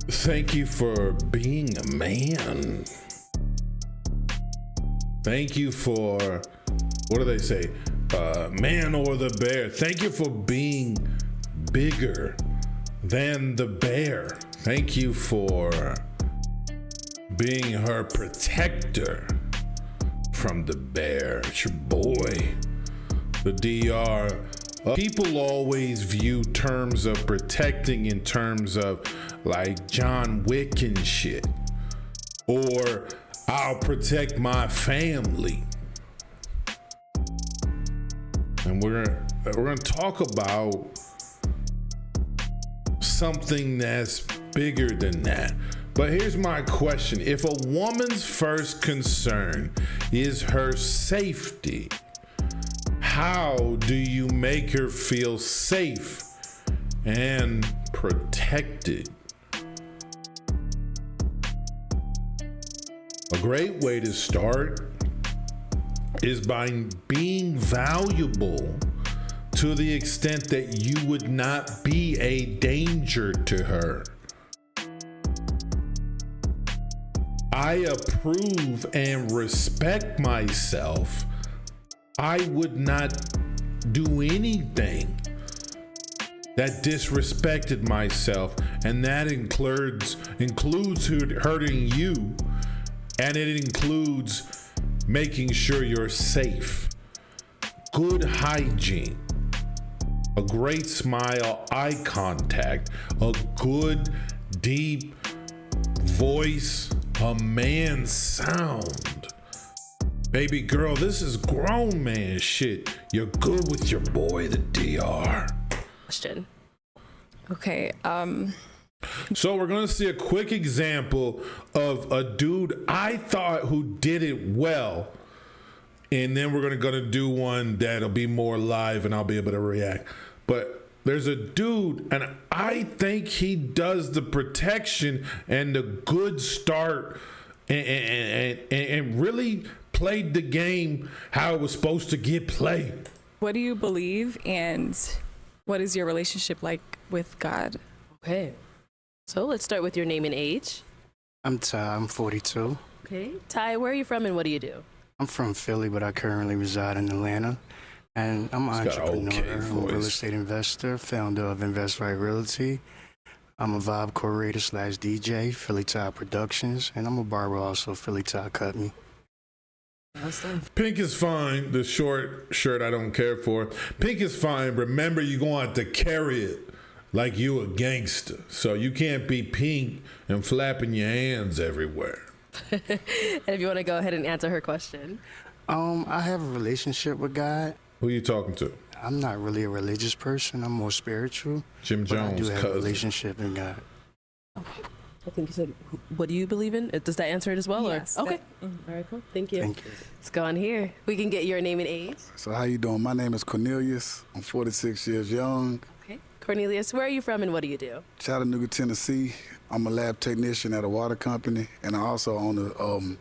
Thank you for being a man. Thank you for, what do they say? Man or the bear. Thank you for being bigger than the bear. Thank you for being her protector from the bear. It's your boy, the DR. People always view terms of protecting in terms of like John Wick and shit, or I'll protect my family. And we're gonna talk about something that's bigger than that. But here's my question. If a woman's first concern is her safety, how do you make her feel safe and protected? A great way to start is by being valuable to the extent that you would not be a danger to her. I approve and respect myself. I would not do anything that disrespected myself, and that includes hurting you, and it includes making sure you're safe. Good hygiene, a great smile, eye contact, a good deep voice, a man's sound. Baby girl, this is grown man shit. You're good with your boy, the DR. Question. Okay, So we're gonna see a quick example of a dude I thought who did it well, and then we're gonna do one that'll be more live and I'll be able to react. But there's a dude, and I think he does the protection and the good start and really played the game how it was supposed to get played. what do you believe, and what is your relationship like with God? Okay. So let's start with your name and age. I'm Ty, I'm 42. Okay. Ty, where are you from and what do you do? I'm from Philly, but I currently reside in Atlanta. And I'm an He's got an entrepreneur, okay I'm a real voice. estate investor, founder of Invest Right Realty. I'm a vibe curator / DJ, Philly Ty Productions, and I'm a barber also, Philly Ty Cut Me. Awesome. Pink is fine. The short shirt I don't care for. Pink is fine. Remember, you're going to have to carry it like you a gangster. So you can't be pink and flapping your hands everywhere. And if you want to go ahead and answer her question. I have a relationship with God. Who you talking to? I'm not really a religious person. I'm more spiritual. Jim But I do Jones' have a cousin. relationship in God. I think you said, what do you believe in? Does that answer it as well? Yes, Or? Okay. that- All right, cool. Thank you. Thank you. Let's go on here. We can get your name and age. So how you doing? My name is Cornelius. I'm 46 years young. Okay. Cornelius, where are you from and what do you do? Chattanooga, Tennessee. I'm a lab technician at a water company, and I also own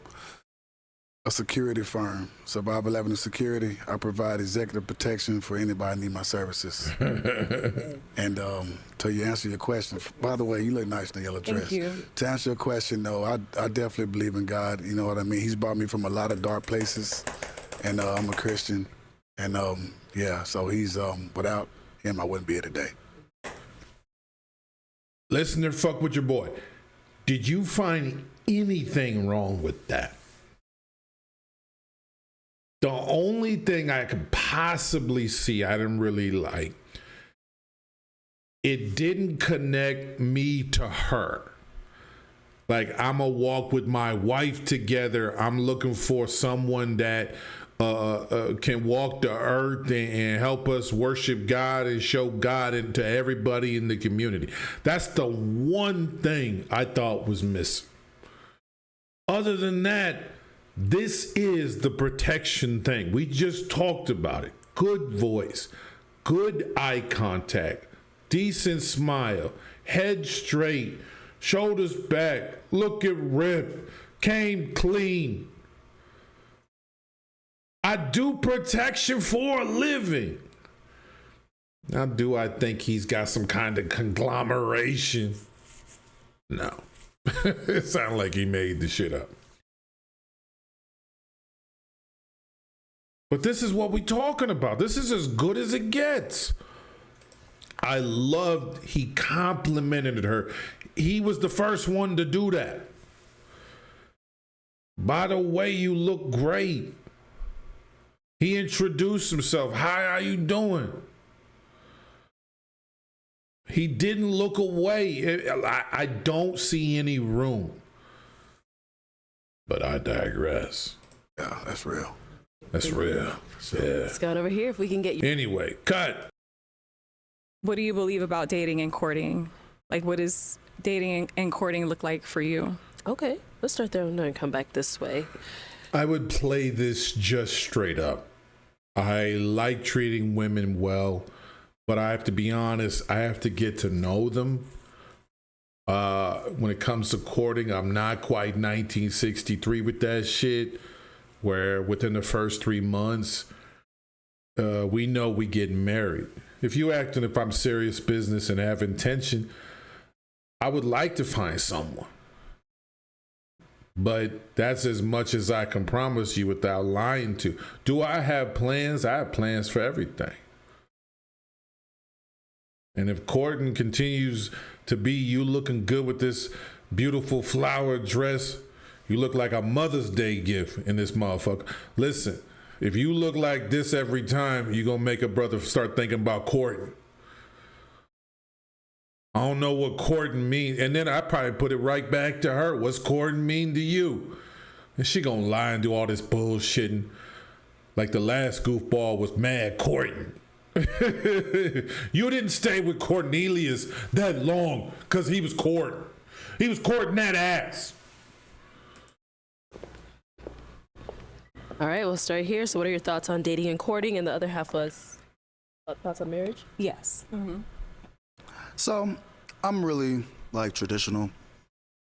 a security firm, Survival Avenue Security. I provide executive protection for anybody need my services. And to answer your question, by the way, you look nice in the yellow dress. Thank you. To answer your question, no, I definitely believe in God. You know what I mean? He's brought me from a lot of dark places, and I'm a Christian. And yeah, so he's without him, I wouldn't be here today. Listen to fuck with your boy. Did you find anything wrong with that? The only thing I could possibly see I didn't really like, it didn't connect me to her. Like, I'm going to walk with my wife together. I'm looking for someone that can walk the earth and help us worship God and show God to everybody in the community. That's the one thing I thought was missing. Other than that, this is the protection thing. We just talked about it. Good voice, good eye contact, decent smile, head straight, shoulders back, looking ripped, came clean. I do protection for a living. Now, do I think he's got some kind of conglomeration? No. It sounded like he made the shit up. But this is what we talking about. This is as good as it gets. I loved, he complimented her. He was the first one to do that. By the way, you look great. He introduced himself. Hi, how you doing? He didn't look away. I don't see any room. But I digress. Yeah, that's real. That's real. Yeah. Let's go on over here if we can get you. Anyway, cut. What do you believe about dating and courting? Like, what does dating and courting look like for you? Okay, let's start there and come back this way. I would play this just straight up. I like treating women well, but I have to be honest, I have to get to know them. When it comes to courting, I'm not quite 1963 with that shit, where within the first 3 months, we know we get married. If you acting if I'm serious business and have intention, I would like to find someone. But that's as much as I can promise you without lying to. Do I have plans? I have plans for everything. And if courting continues to be you looking good with this beautiful flower dress, you look like a Mother's Day gift in this motherfucker. Listen, if you look like this every time, you're going to make a brother start thinking about courting. I don't know what courting means. And then I probably put it right back to her. What's courting mean to you? And she gonna lie and do all this bullshitting. Like the last goofball was mad courting. You didn't stay with Cornelius that long because he was courting. He was courting that ass. All right, we'll start here. So what are your thoughts on dating and courting? And the other half was thoughts on marriage? Yes. Mm-hmm. So I'm really like traditional.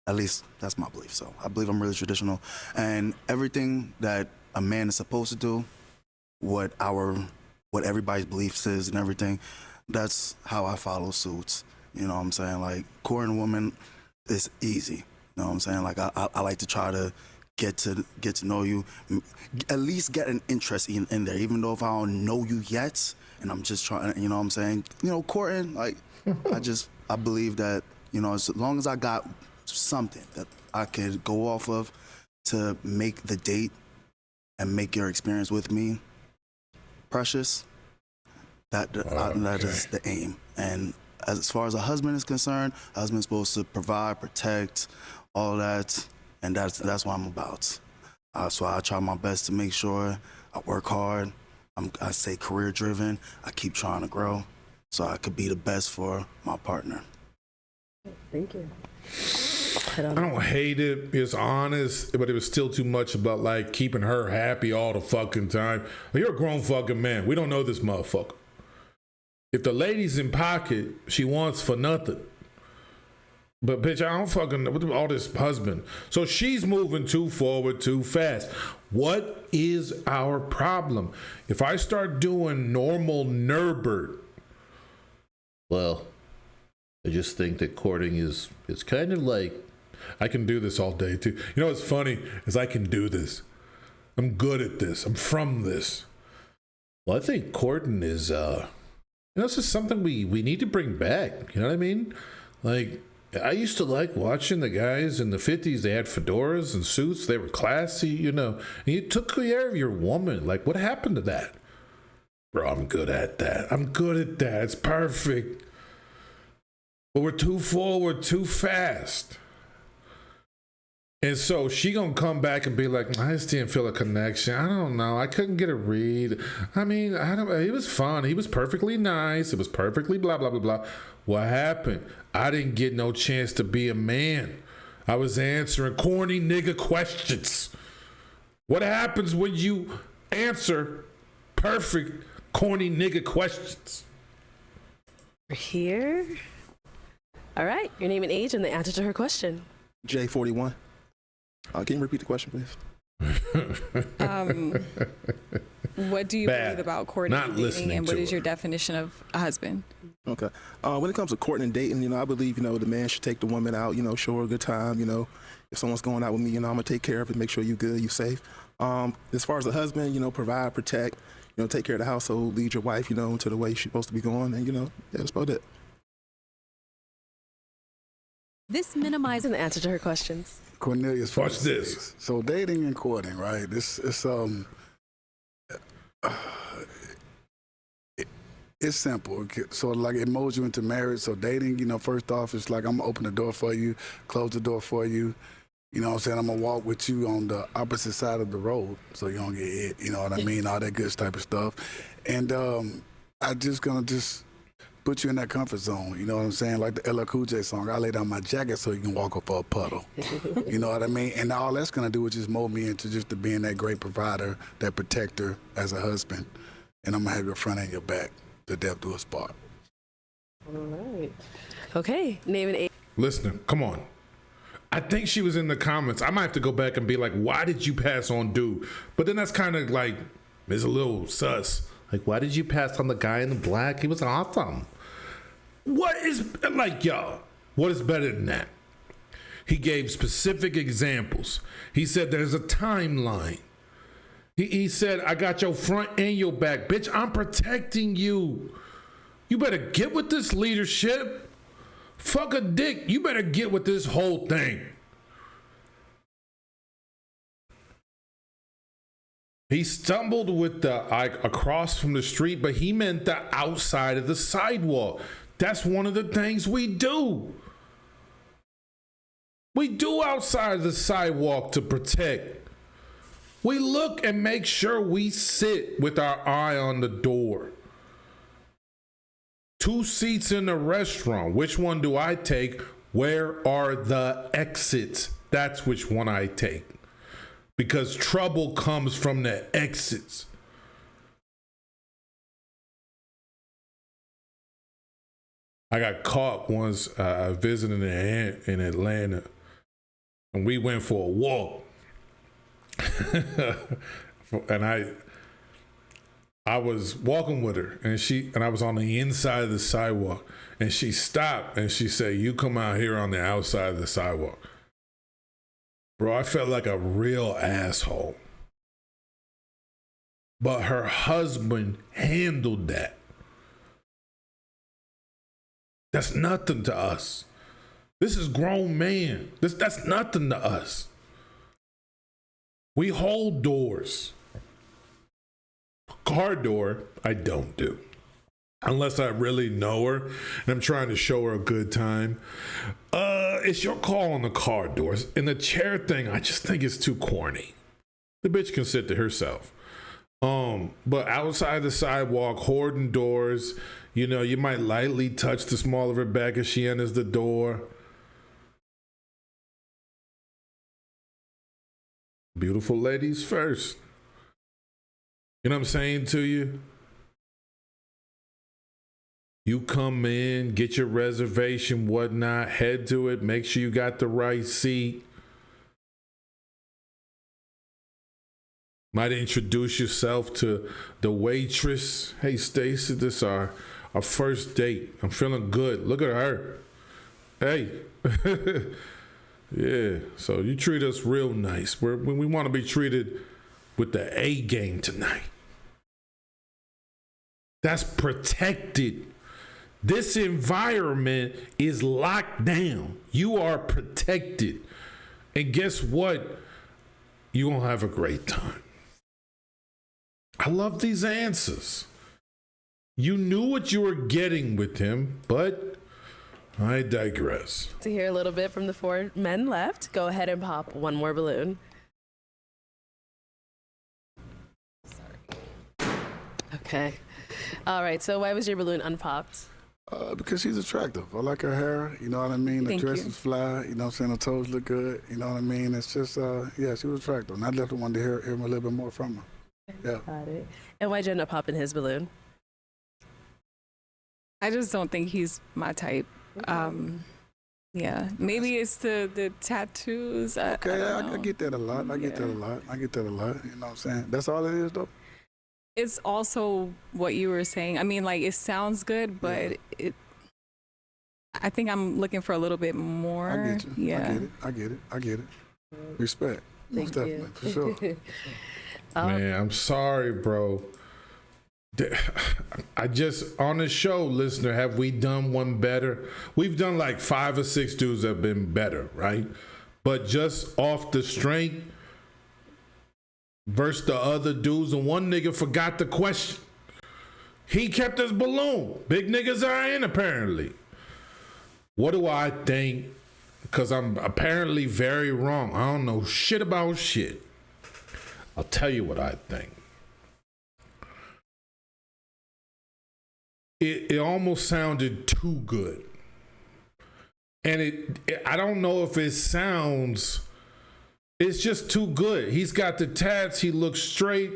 At least that's my belief. So I believe I'm really traditional. And everything that a man is supposed to do, what everybody's beliefs is and everything, that's how I follow suits. You know what I'm saying? Like courting a woman is easy. You know what I'm saying? Like I like to try to get to know you, at least get an interest in there, even though if I don't know you yet, and I'm just trying, you know what I'm saying? You know, courting, like, I believe that, you know, as long as I got something that I could go off of to make the date and make your experience with me precious, that is the aim. And as far as a husband is concerned, a husband's supposed to provide, protect, all that, and that's what I'm about. So I try my best to make sure I work hard. I stay career driven. I keep trying to grow so I could be the best for my partner. Thank you. I don't hate it. It's honest, but it was still too much about like keeping her happy all the fucking time. Well, you're a grown fucking man. We don't know this motherfucker. If the lady's in pocket, she wants for nothing. But bitch, I don't fucking with all this husband. So she's moving too forward too fast. What is our problem? If I start doing normal Nurbert, well, I just think that courting is kind of like, I can do this all day too. You know what's funny is I can do this. I'm good at this. I'm from this. Well, I think courting is it's just something we need to bring back. You know what I mean? Like, I used to like watching the guys in the 50s. They had fedoras and suits. They were classy, you know. And you took care of your woman. Like, what happened to that? Bro, I'm good at that. I'm good at that. It's perfect. But we're too forward, too fast. And so she gonna come back and be like, I just didn't feel a connection. I don't know. I couldn't get a read. I mean, it was fun. He was perfectly nice. It was perfectly blah, blah, blah, blah. What happened? I didn't get no chance to be a man. I was answering corny nigga questions. What happens when you answer perfect corny nigga questions? We're here. All right, your name and age and the answer to her question. J41. Can you repeat the question, please? What do you believe about courting Not and dating, listening and what to is your her. definition of a husband? Okay. When it comes to courting and dating, I believe, the man should take the woman out, show her a good time, If someone's going out with me, I'm going to take care of it, make sure you're good, you're safe. As far as a husband, provide, protect, take care of the household, lead your wife, to the way she's supposed to be going, and, yeah, that's about it. This minimizes the answer to her questions. Cornelius, Watch this. So dating and courting, right? It's simple. So like it molds you into marriage. So dating, first off, it's like I'm gonna open the door for you, close the door for you. You know what I'm saying? I'm gonna walk with you on the opposite side of the road so you don't get hit. You know what I mean? All that good type of stuff. And I'm just gonna put you in that comfort zone. You know what I'm saying? Like the LL Cool J song, I lay down my jacket so you can walk up a puddle. You know what I mean? And all that's gonna do is just mold me into just being that great provider, that protector as a husband. And I'm gonna have your front and your back. The death do us part. All right. Okay. Name an age. Listener, come on. I think she was in the comments. I might have to go back and be like, why did you pass on dude? But then that's kind of like, it's a little sus. Like, why did you pass on the guy in the black? He was awesome. What is, like, y'all, what is better than that? He gave specific examples. He said there's a timeline. He said, I got your front and your back. Bitch, I'm protecting you. You better get with this leadership. Fuck a dick. You better get with this whole thing. He stumbled with the across from the street, but he meant the outside of the sidewalk. That's one of the things we do. We do outside of the sidewalk to protect. We look and make sure we sit with our eye on the door. 2 seats in the restaurant. Which one do I take? Where are the exits? That's which one I take. Because trouble comes from the exits. I got caught once visiting an aunt in Atlanta, and we went for a walk. And I was walking with her, and I was on the inside of the sidewalk, and she stopped and she said, "You come out here on the outside of the sidewalk." Bro, I felt like a real asshole. But her husband handled that. That's nothing to us. This is grown man. That's nothing to us. We hold doors. Car door, I don't do. Unless I really know her and I'm trying to show her a good time. It's your call on the car doors. And the chair thing, I just think it's too corny. The bitch can sit to herself. But outside the sidewalk, hoarding doors, you might lightly touch the small of her back as she enters the door. Beautiful ladies first. You know what I'm saying to you? You come in, get your reservation, whatnot, head to it, make sure you got the right seat. Might introduce yourself to the waitress. Hey, Stacy, this is our first date. I'm feeling good. Look at her. Hey. Yeah, so you treat us real nice. We want to be treated with the A game tonight. That's protected. This environment is locked down. You are protected. And guess what? You're going to have a great time. I love these answers. You knew what you were getting with him, but I digress. To hear a little bit from the 4 men left, go ahead and pop one more balloon. Sorry. Okay. All right, so why was your balloon unpopped? Because she's attractive. I like her hair, you know what I mean? The Thank dress you. is fly, you know what I'm saying? Her toes look good, you know what I mean? It's just, yeah, she was attractive. And I definitely wanted to hear a little bit more from her. Yeah. Got it. And why'd you end up popping his balloon? I just don't think he's my type. Yeah, maybe it's the tattoos. Okay, I don't I know. get that a lot. I get that a lot. You know what I'm saying? That's all it is, though. It's also what you were saying. I mean, like, it sounds good, but I think I'm looking for a little bit more. I get you. Yeah. I get it. Respect. Most Thank you. definitely, for sure. Man, I'm sorry, bro. I just, on the show, listener, have we done one better? We've done like 5 or 6 dudes that have been better, right? But just off the strength versus the other dudes, and one nigga forgot the question. He kept his balloon. Big niggas are in, apparently. What do I think? Because I'm apparently very wrong. I don't know shit about shit. I'll tell you what I think. It almost sounded too good. And I don't know if it sounds, it's just too good. He's got the tats, he looks straight,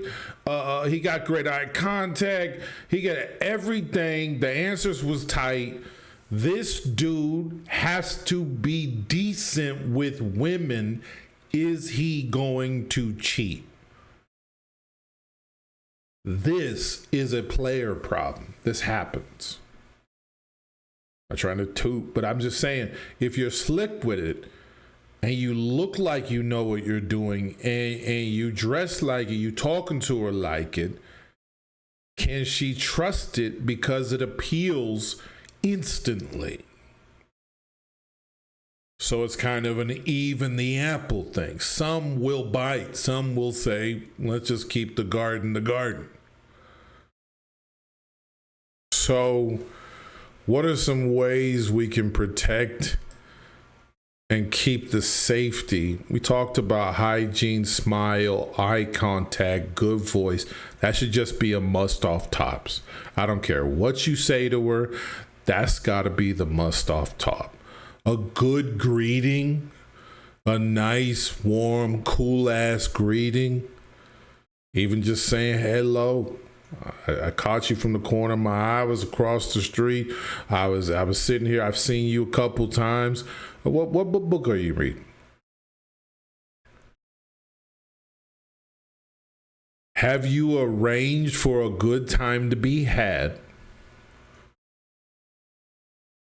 he got great eye contact, he got everything, the answers was tight. This dude has to be decent with women. Is he going to cheat? This is a player problem. This happens. I'm trying to toot, but I'm just saying, if you're slick with it and you look like you know what you're doing and you dress like it, you talking to her like it, can she trust it because it appeals instantly? So it's kind of an even the apple thing. Some will bite. Some will say, let's just keep the garden the garden. So what are some ways we can protect and keep the safety? We talked about hygiene, smile, eye contact, good voice. That should just be a must off tops. I don't care what you say to her. That's got to be the must off top. A good greeting, a nice, warm, cool ass greeting, even just saying hello. I caught you from the corner of my eye. I was across the street. I was sitting here. I've seen you a couple times. What book are you reading? Have you arranged for a good time to be had?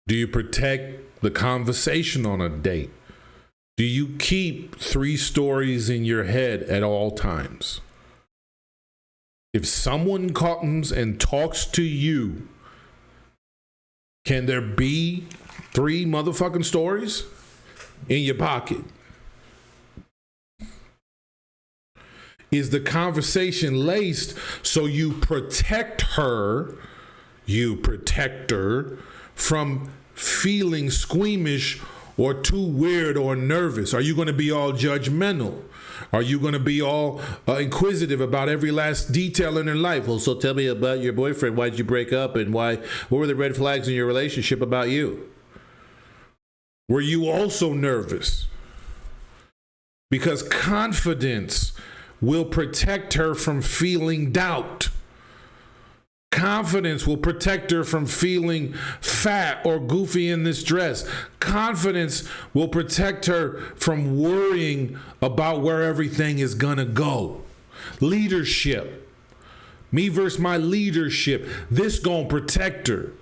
Do you protect the conversation on a date? Do you keep 3 stories in your head at all times? If someone comes and talks to you, can there be 3 motherfucking stories in your pocket? Is the conversation laced so you protect her from feeling squeamish or too weird or nervous? Are you going to be all judgmental? Are you going to be all inquisitive about every last detail in her life? Well, so tell me about your boyfriend. Why did you break up? And what were the red flags in your relationship about you? Were you also nervous? Because confidence will protect her from feeling doubt. Confidence will protect her from feeling fat or goofy in this dress. Confidence will protect her from worrying about where everything is gonna go. Leadership. Me versus my leadership. This gonna protect her.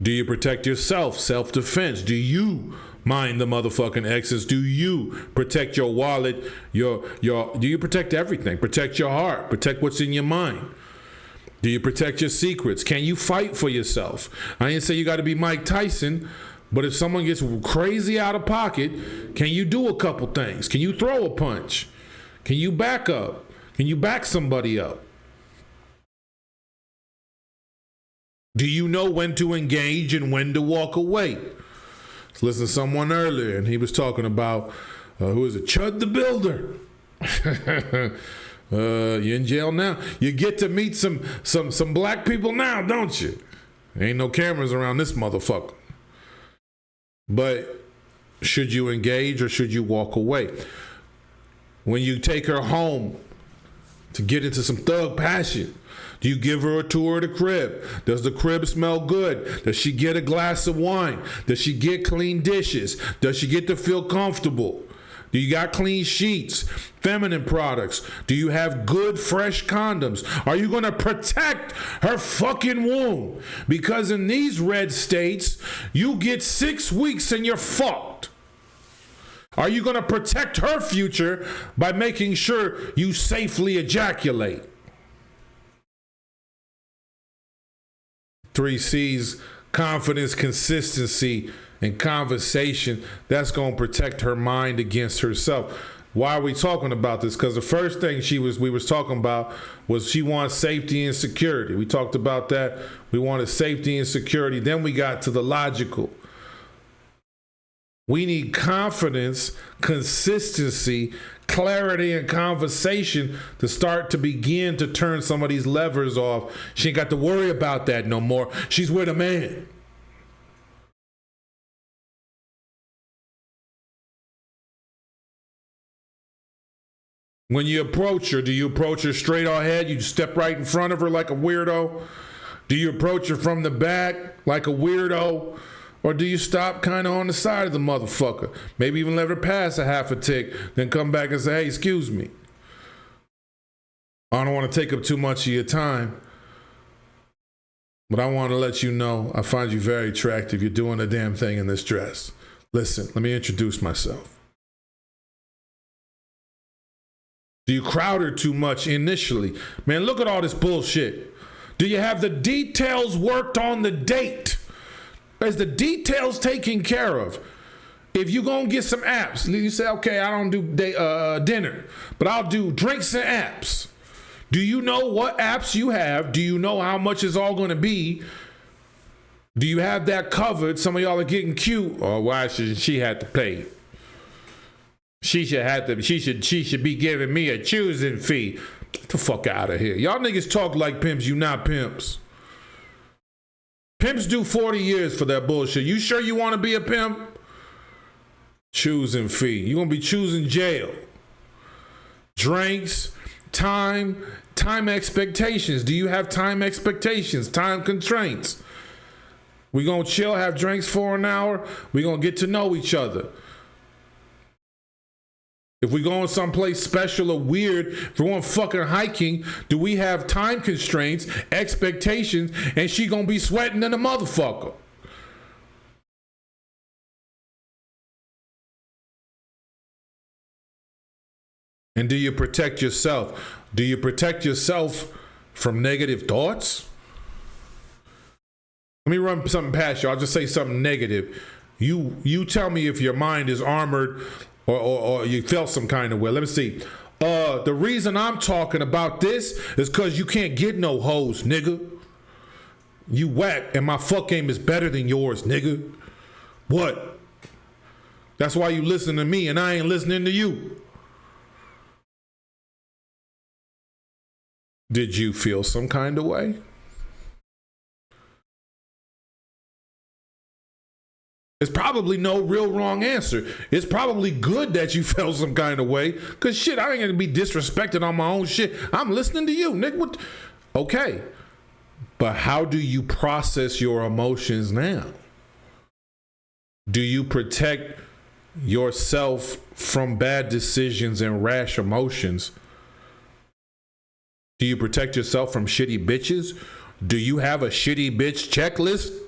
Do you protect yourself? Self-defense. Do you mind the motherfucking exes? Do you protect your wallet? Do you protect everything? Protect your heart. Protect what's in your mind. Do you protect your secrets? Can you fight for yourself? I didn't say you got to be Mike Tyson, but if someone gets crazy out of pocket, can you do a couple things? Can you throw a punch? Can you back up? Can you back somebody up? Do you know when to engage and when to walk away? Let's listen to someone earlier, and he was talking about, who is it? Chud the Builder. You're in jail now. You get to meet some black people now, don't you? Ain't no cameras around this motherfucker. But should you engage or should you walk away? When you take her home to get into some thug passion, do you give her a tour of the crib? Does the crib smell good? Does she get a glass of wine? Does she get clean dishes? Does she get to feel comfortable? Do you got clean sheets, feminine products? Do you have good, fresh condoms? Are you going to protect her fucking womb? Because in these red states, you get 6 weeks and you're fucked. Are you going to protect her future by making sure you safely ejaculate? 3 C's, confidence, consistency, and conversation. That's going to protect her mind against herself. Why are we talking about this? Because the first thing we was talking about was she wants safety and security. We talked about that. We wanted safety and security. Then we got to the logical. We need confidence, consistency, clarity, and conversation to start to begin to turn some of these levers off. She ain't got to worry about that no more. She's with a man. When you approach her, do you approach her straight ahead? You step right in front of her like a weirdo? Do you approach her from the back like a weirdo? Or do you stop kind of on the side of the motherfucker? Maybe even let her pass a half a tick, then come back and say, hey, excuse me. I don't want to take up too much of your time, but I want to let you know I find you very attractive. You're doing a damn thing in this dress. Listen, let me introduce myself. Do you crowd her too much initially? Man, look at all this bullshit. Do you have the details worked on the date? Is the details taken care of? If you're going to get some apps, you say, okay, I don't do dinner, but I'll do drinks and apps. Do you know what apps you have? Do you know how much it's all going to be? Do you have that covered? Some of y'all are getting cute. Or why should she have to pay? She should be giving me a choosing fee. Get the fuck out of here. Y'all niggas talk like pimps, you not pimps. Pimps do 40 years for that bullshit. You sure you want to be a pimp? Choosing fee. You're going to be choosing jail. Drinks, time expectations. Do you have time expectations, time constraints? We going to chill, have drinks for an hour. We going to get to know each other. If we going someplace special or weird, if we're going fucking hiking, do we have time constraints, expectations, and she gonna be sweating than a motherfucker? And do you protect yourself? Do you protect yourself from negative thoughts? Let me run something past you. I'll just say something negative. You tell me if your mind is armored or you felt some kind of way. Let me see. The reason I'm talking about this is because you can't get no hoes, nigga. You whack, and my fuck game is better than yours, nigga. What? That's why you listen to me and I ain't listening to you. Did you feel some kind of way? It's probably no real wrong answer. It's probably good that you felt some kind of way. Cause shit, I ain't gonna be disrespected on my own shit. I'm listening to you, nigga. What? Okay. But how do you process your emotions now? Do you protect yourself from bad decisions and rash emotions? Do you protect yourself from shitty bitches? Do you have a shitty bitch checklist?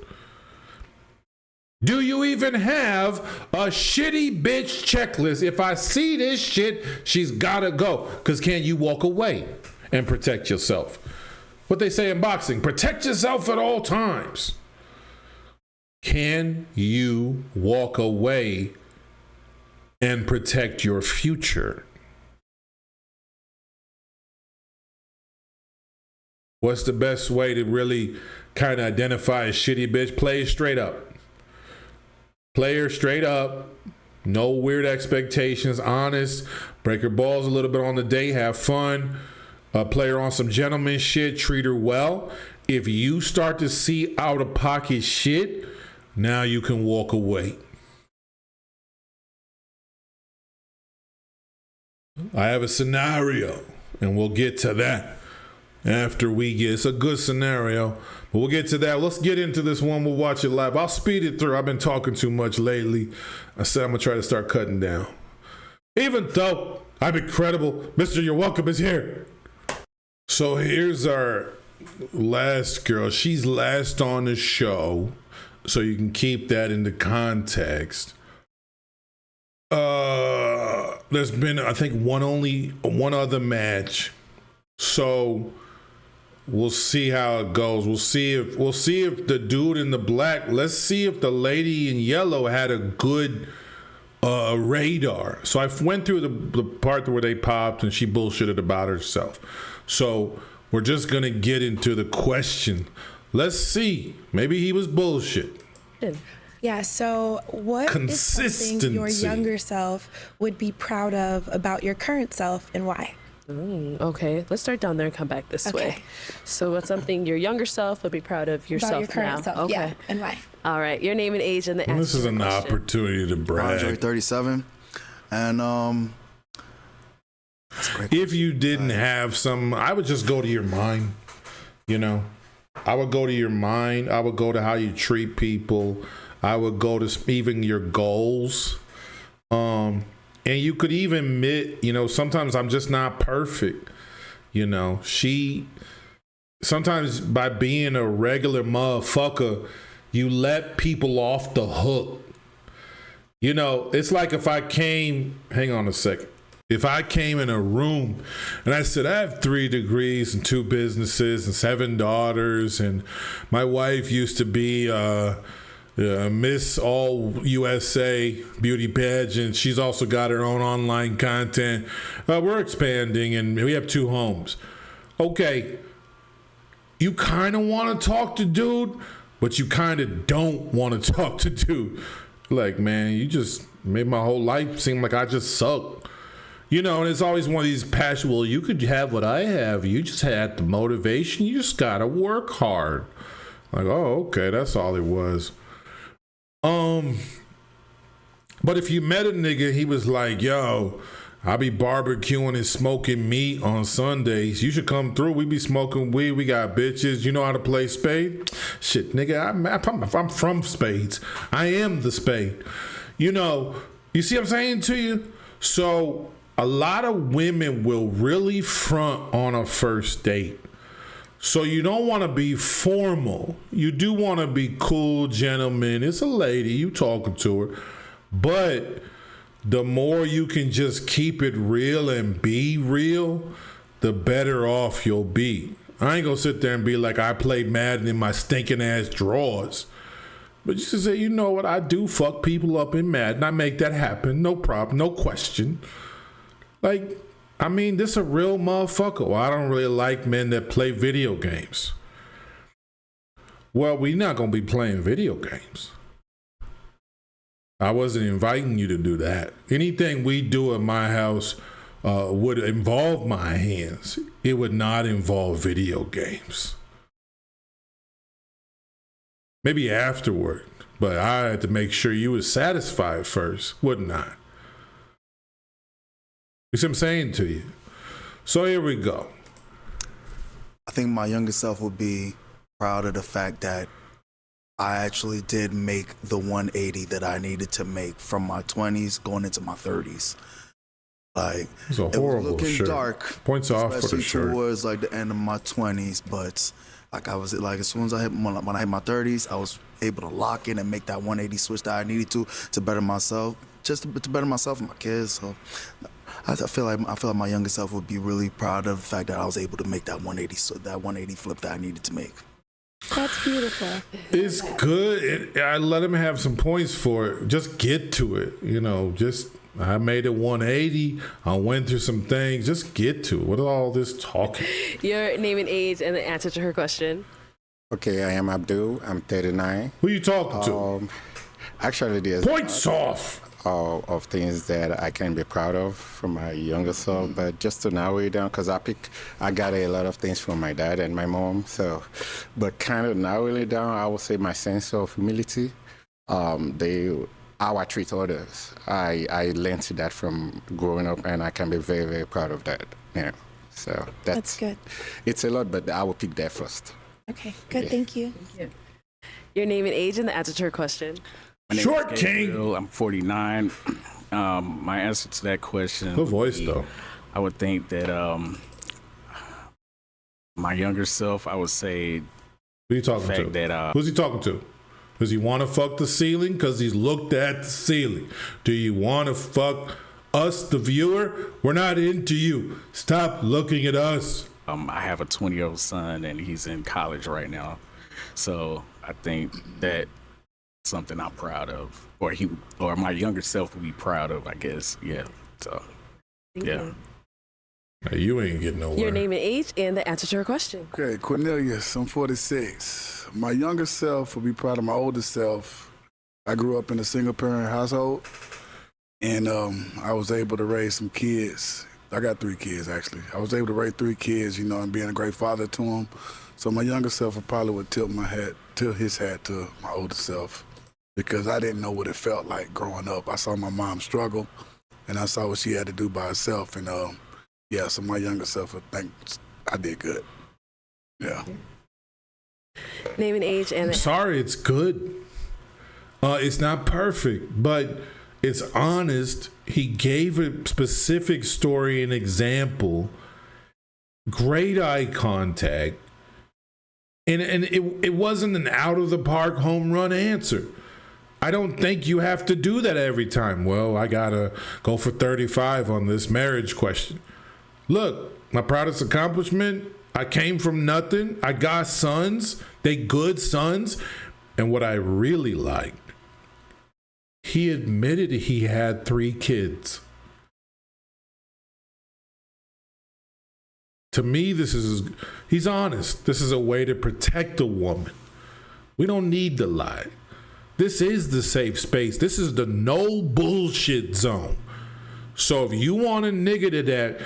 Do you even have a shitty bitch checklist? If I see this shit, she's gotta go. Because can you walk away and protect yourself? What they say in boxing, protect yourself at all times. Can you walk away and protect your future? What's the best way to really kind of identify a shitty bitch? Play it straight up. Play her straight up. No weird expectations. Honest. Break her balls a little bit on the day. Have fun. Play her on some gentleman shit. Treat her well. If you start to see out of pocket shit, now you can walk away. I have a scenario, and we'll get to that after we get. It's a good scenario, but we'll get to that. Let's get into this one. We'll watch it live. I'll speed it through. I've been talking too much lately. I said I'm gonna try to start cutting down. Even though I'm incredible, Mr. You're Welcome is here. So here's our last girl. She's last on the show, so you can keep that into context. There's been, I think, one other match. So we'll see how it goes. We'll see if the dude in the black. Let's see if the lady in yellow had a good radar. So I went through the part where they popped and she bullshitted about herself. So we're just gonna get into the question. Let's see. Maybe he was bullshit. Yeah, so what is something your younger self would be proud of about your current self and why? Okay, let's start down there and come back this way. So what's something your younger self would be proud of yourself about your current now? self, Okay. yeah, and why? All right, your name and age and the answer. This is an opportunity to brag. Andre, 37, and If you didn't have some, I would just go to your mind. You know, I would go to your mind. I would go to how you treat people. I would go to even your goals. And you could even admit, you know, sometimes I'm just not perfect. You know, sometimes by being a regular motherfucker, you let people off the hook. You know, it's like if I came, hang on a second. If I came in a room and I said, I have 3 degrees and 2 businesses and 7 daughters, and my wife used to be Miss All USA beauty pageant. She's also got her own online content. We're expanding and we have 2 homes. Okay, you kind of want to talk to dude, but you kind of don't want to talk to dude. Like, man, you just made my whole life seem like I just suck. You know, and it's always one of these passion. Well, you could have what I have. You just had the motivation. You just got to work hard. Like, oh, okay, that's all it was. But if you met a nigga, he was like, yo, I be barbecuing and smoking meat on Sundays. You should come through. We be smoking weed. We got bitches. You know how to play spade? Shit, nigga, I'm from spades. I am the spade. You know, you see what I'm saying to you? So a lot of women will really front on a first date. So you don't want to be formal. You do want to be cool, gentleman. It's a lady. You talking to her. But the more you can just keep it real and be real, the better off you'll be. I ain't going to sit there and be like, I play Madden in my stinking ass drawers. But you just say, you know what? I do fuck people up in Madden. I make that happen. No problem. No question. Like, I mean, this a real motherfucker. Well, I don't really like men that play video games. Well, we're not going to be playing video games. I wasn't inviting you to do that. Anything we do at my house would involve my hands. It would not involve video games. Maybe afterward, but I had to make sure you was satisfied first, wouldn't I? You see what I'm saying to you? So here we go. I think my younger self would be proud of the fact that I actually did make the 180 that I needed to make from my 20s going into my 30s. Like, it's a horrible it was looking shirt. Dark. Points off for the shirt. Towards like the end of my 20s, but like I was like, as soon as when I hit my 30s, I was able to lock in and make that 180 switch that I needed to better myself, just to better myself and my kids. So I feel like my younger self would be really proud of the fact that I was able to make that 180 flip that I needed to make. That's beautiful. It's good. I let him have some points for it. Just get to it. You know, I made it 180. I went through some things. Just get to it. What is all this talking? Your name and age and the answer to her question. Okay, I am Abdul. I'm 39. Who you talking to? Actually, there's points off of things that I can be proud of from my younger self, but just to narrow it down, because I got a lot of things from my dad and my mom. So, but kind of narrowing it down, I would say my sense of humility. How I treat others. I learned that from growing up, and I can be very, very proud of that. Yeah. So that's good. It's a lot, but I will pick that first. Okay, good. Yeah. Thank you. Your name and age and the answer to her question. My name Short is Gabriel. King. I'm 49. My answer to that question. Good voice, though. I would think that my younger self, I would say. Who you talking to? That, who's he talking to? Does he want to fuck the ceiling? Because he's looked at the ceiling. Do you want to fuck us, the viewer? We're not into you. Stop looking at us. I have a 20-year-old son, and he's in college right now. So I think that something I'm proud of, or my younger self would be proud of, I guess. Yeah. So, yeah. Hey, you ain't getting nowhere. Your name and age and the answer to your question. Okay, Cornelius, I'm 46. My younger self would be proud of my older self. I grew up in a single-parent household, and I was able to raise some kids. I got 3 kids, actually. I was able to raise 3 kids, and being a great father to them. So my younger self would tilt his hat to my older self, because I didn't know what it felt like growing up. I saw my mom struggle, and I saw what she had to do by herself, and so my younger self would think I did good. Yeah. Name and age and. I'm sorry, it's good. It's not perfect, but it's honest. He gave a specific story and example. Great eye contact. And it wasn't an out of the park home run answer. I don't think you have to do that every time. Well, I gotta go for 35 on this marriage question. Look, my proudest accomplishment, I came from nothing. I got sons. They good sons. And what I really liked, he admitted he had 3 kids. To me, he's honest. This is a way to protect a woman. We don't need to lie. This is the safe space. This is the no bullshit zone. So if you want a nigga that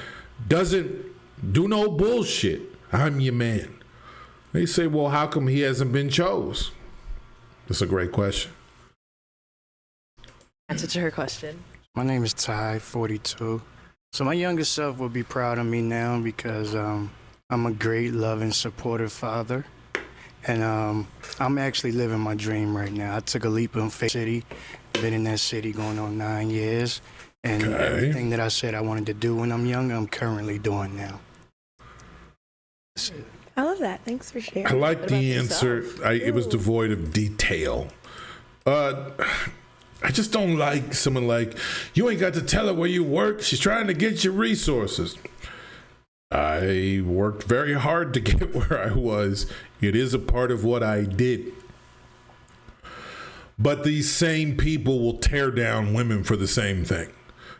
doesn't do no bullshit, I'm your man. They say, well, how come he hasn't been chose? That's a great question. Answer to her question. My name is Ty, 42. So my younger self would be proud of me now because I'm a great, loving, supportive father. And I'm actually living my dream right now. I took a leap in faith city, been in that city going on 9 years. And everything that I said I wanted to do when I'm younger, I'm currently doing now. I love that. Thanks for sharing. I like the answer. It was devoid of detail. I just don't like someone like, you ain't got to tell her where you work. She's trying to get your resources. I worked very hard to get where I was. It is a part of what I did. But these same people will tear down women for the same thing.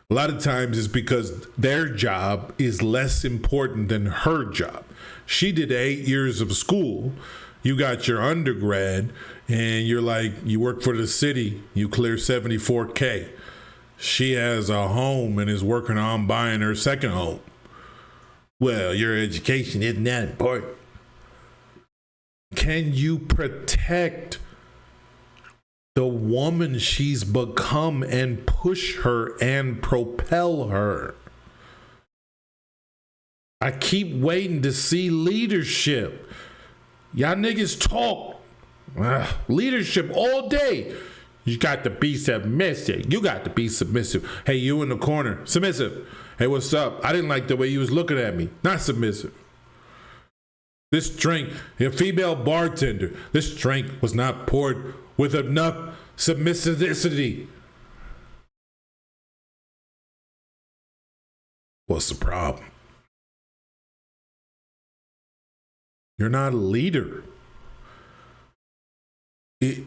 A lot of times it's because their job is less important than her job. She did 8 years of school. You got your undergrad, and you're like, you work for the city, you clear $74K. She has a home and is working on buying her second home. Well, your education isn't that important. Can you protect the woman she's become and push her and propel her? I keep waiting to see leadership. Y'all niggas talk leadership all day. You got to be submissive. You got to be submissive. Hey, you in the corner, submissive. Hey, what's up? I didn't like the way you was looking at me. Not submissive. This drink, a female bartender, this drink was not poured with enough submissivity. What's the problem? You're not a leader.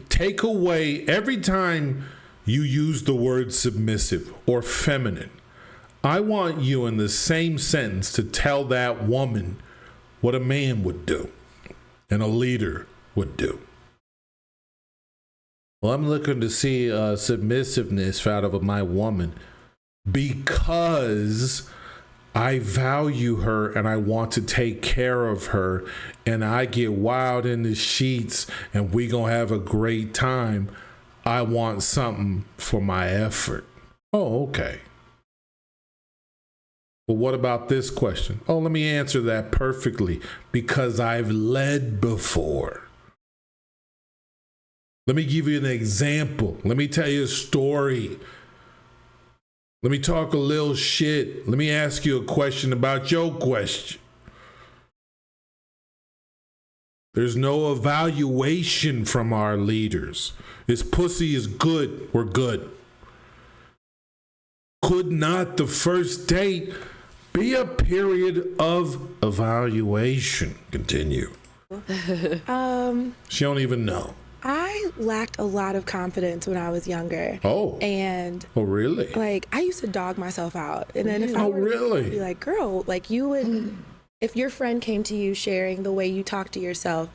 Take away every time you use the word submissive or feminine. I want you in the same sentence to tell that woman what a man would do and a leader would do. Well, I'm looking to see submissiveness out of my woman because I value her and I want to take care of her, and I get wild in the sheets and we gonna have a great time. I want something for my effort. Oh, okay. Well, what about this question? Oh, let me answer that perfectly because I've led before. Let me give you an example. Let me tell you a story. Let me talk a little shit. Let me ask you a question about your question. There's no evaluation from our leaders. This pussy is good. We're good. Could not the first date be a period of evaluation? Continue. She don't even know. I lacked a lot of confidence when I was younger. Oh. And really? Like, I used to dog myself out. And then if I were really? to be like, girl, like you wouldn't, if your friend came to you sharing the way you talk to yourself,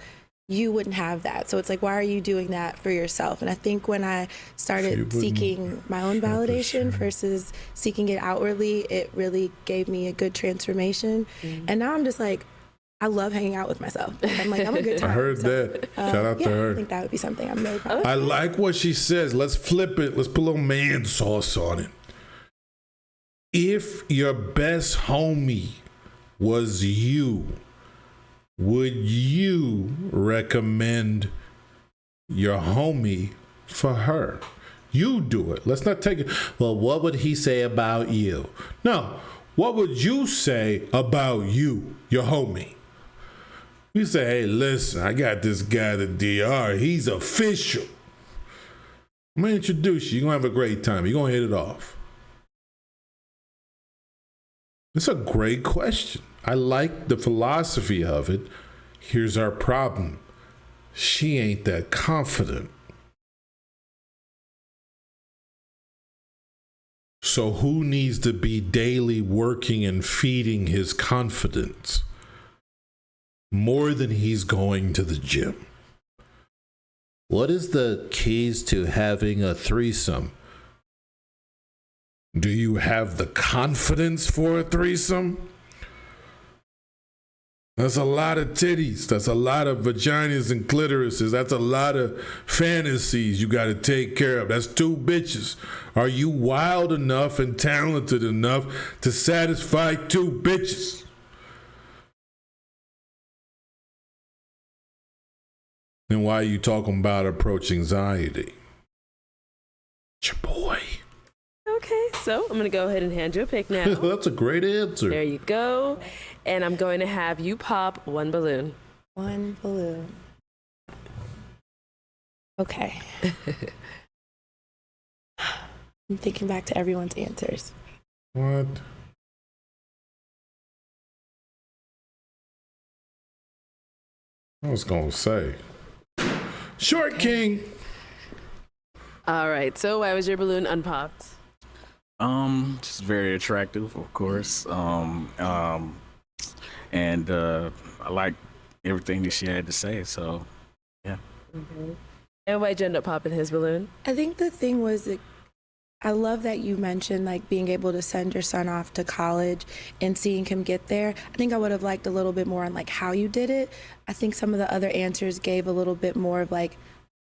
you wouldn't have that. So it's like, why are you doing that for yourself? And I think when I started seeking my own validation versus seeking it outwardly, it really gave me a good transformation. And now I'm just like, I love hanging out with myself. I'm like, I'm a good time. I heard that. Shout out to her. I think that would be something I'm really proud of. I like what she says. Let's flip it. Let's put a little man sauce on it. If your best homie was you, would you recommend your homie for her? You do it. Let's not take it. Well, what would he say about you? No. What would you say about you, your homie? You say, hey, listen, I got this guy, the DR. He's official. I'm going to introduce you. You're going to have a great time. You're going to hit it off. It's a great question. I like the philosophy of it. Here's our problem. She ain't that confident. So who needs to be daily working and feeding his confidence more than he's going to the gym? What is the keys to having a threesome? Do you have the confidence for a threesome? That's a lot of titties. That's a lot of vaginas and clitorises. That's a lot of fantasies you got to take care of. That's 2 bitches. Are you wild enough and talented enough to satisfy 2 bitches? Then why are you talking about approach anxiety? It's your boy. Okay, so I'm going to go ahead and hand you a pick now. That's a great answer. There you go. And I'm going to have you pop 1 balloon. 1 balloon. Okay. I'm thinking back to everyone's answers. What? I was going to say. Short King. All right, so why was your balloon unpopped? Just very attractive, of course. And I like everything that she had to say. So, yeah. Mm-hmm. And why'd you end up popping his balloon? I think the thing was that I love that you mentioned like being able to send your son off to college and seeing him get there. I think I would have liked a little bit more on like how you did it. I think some of the other answers gave a little bit more of like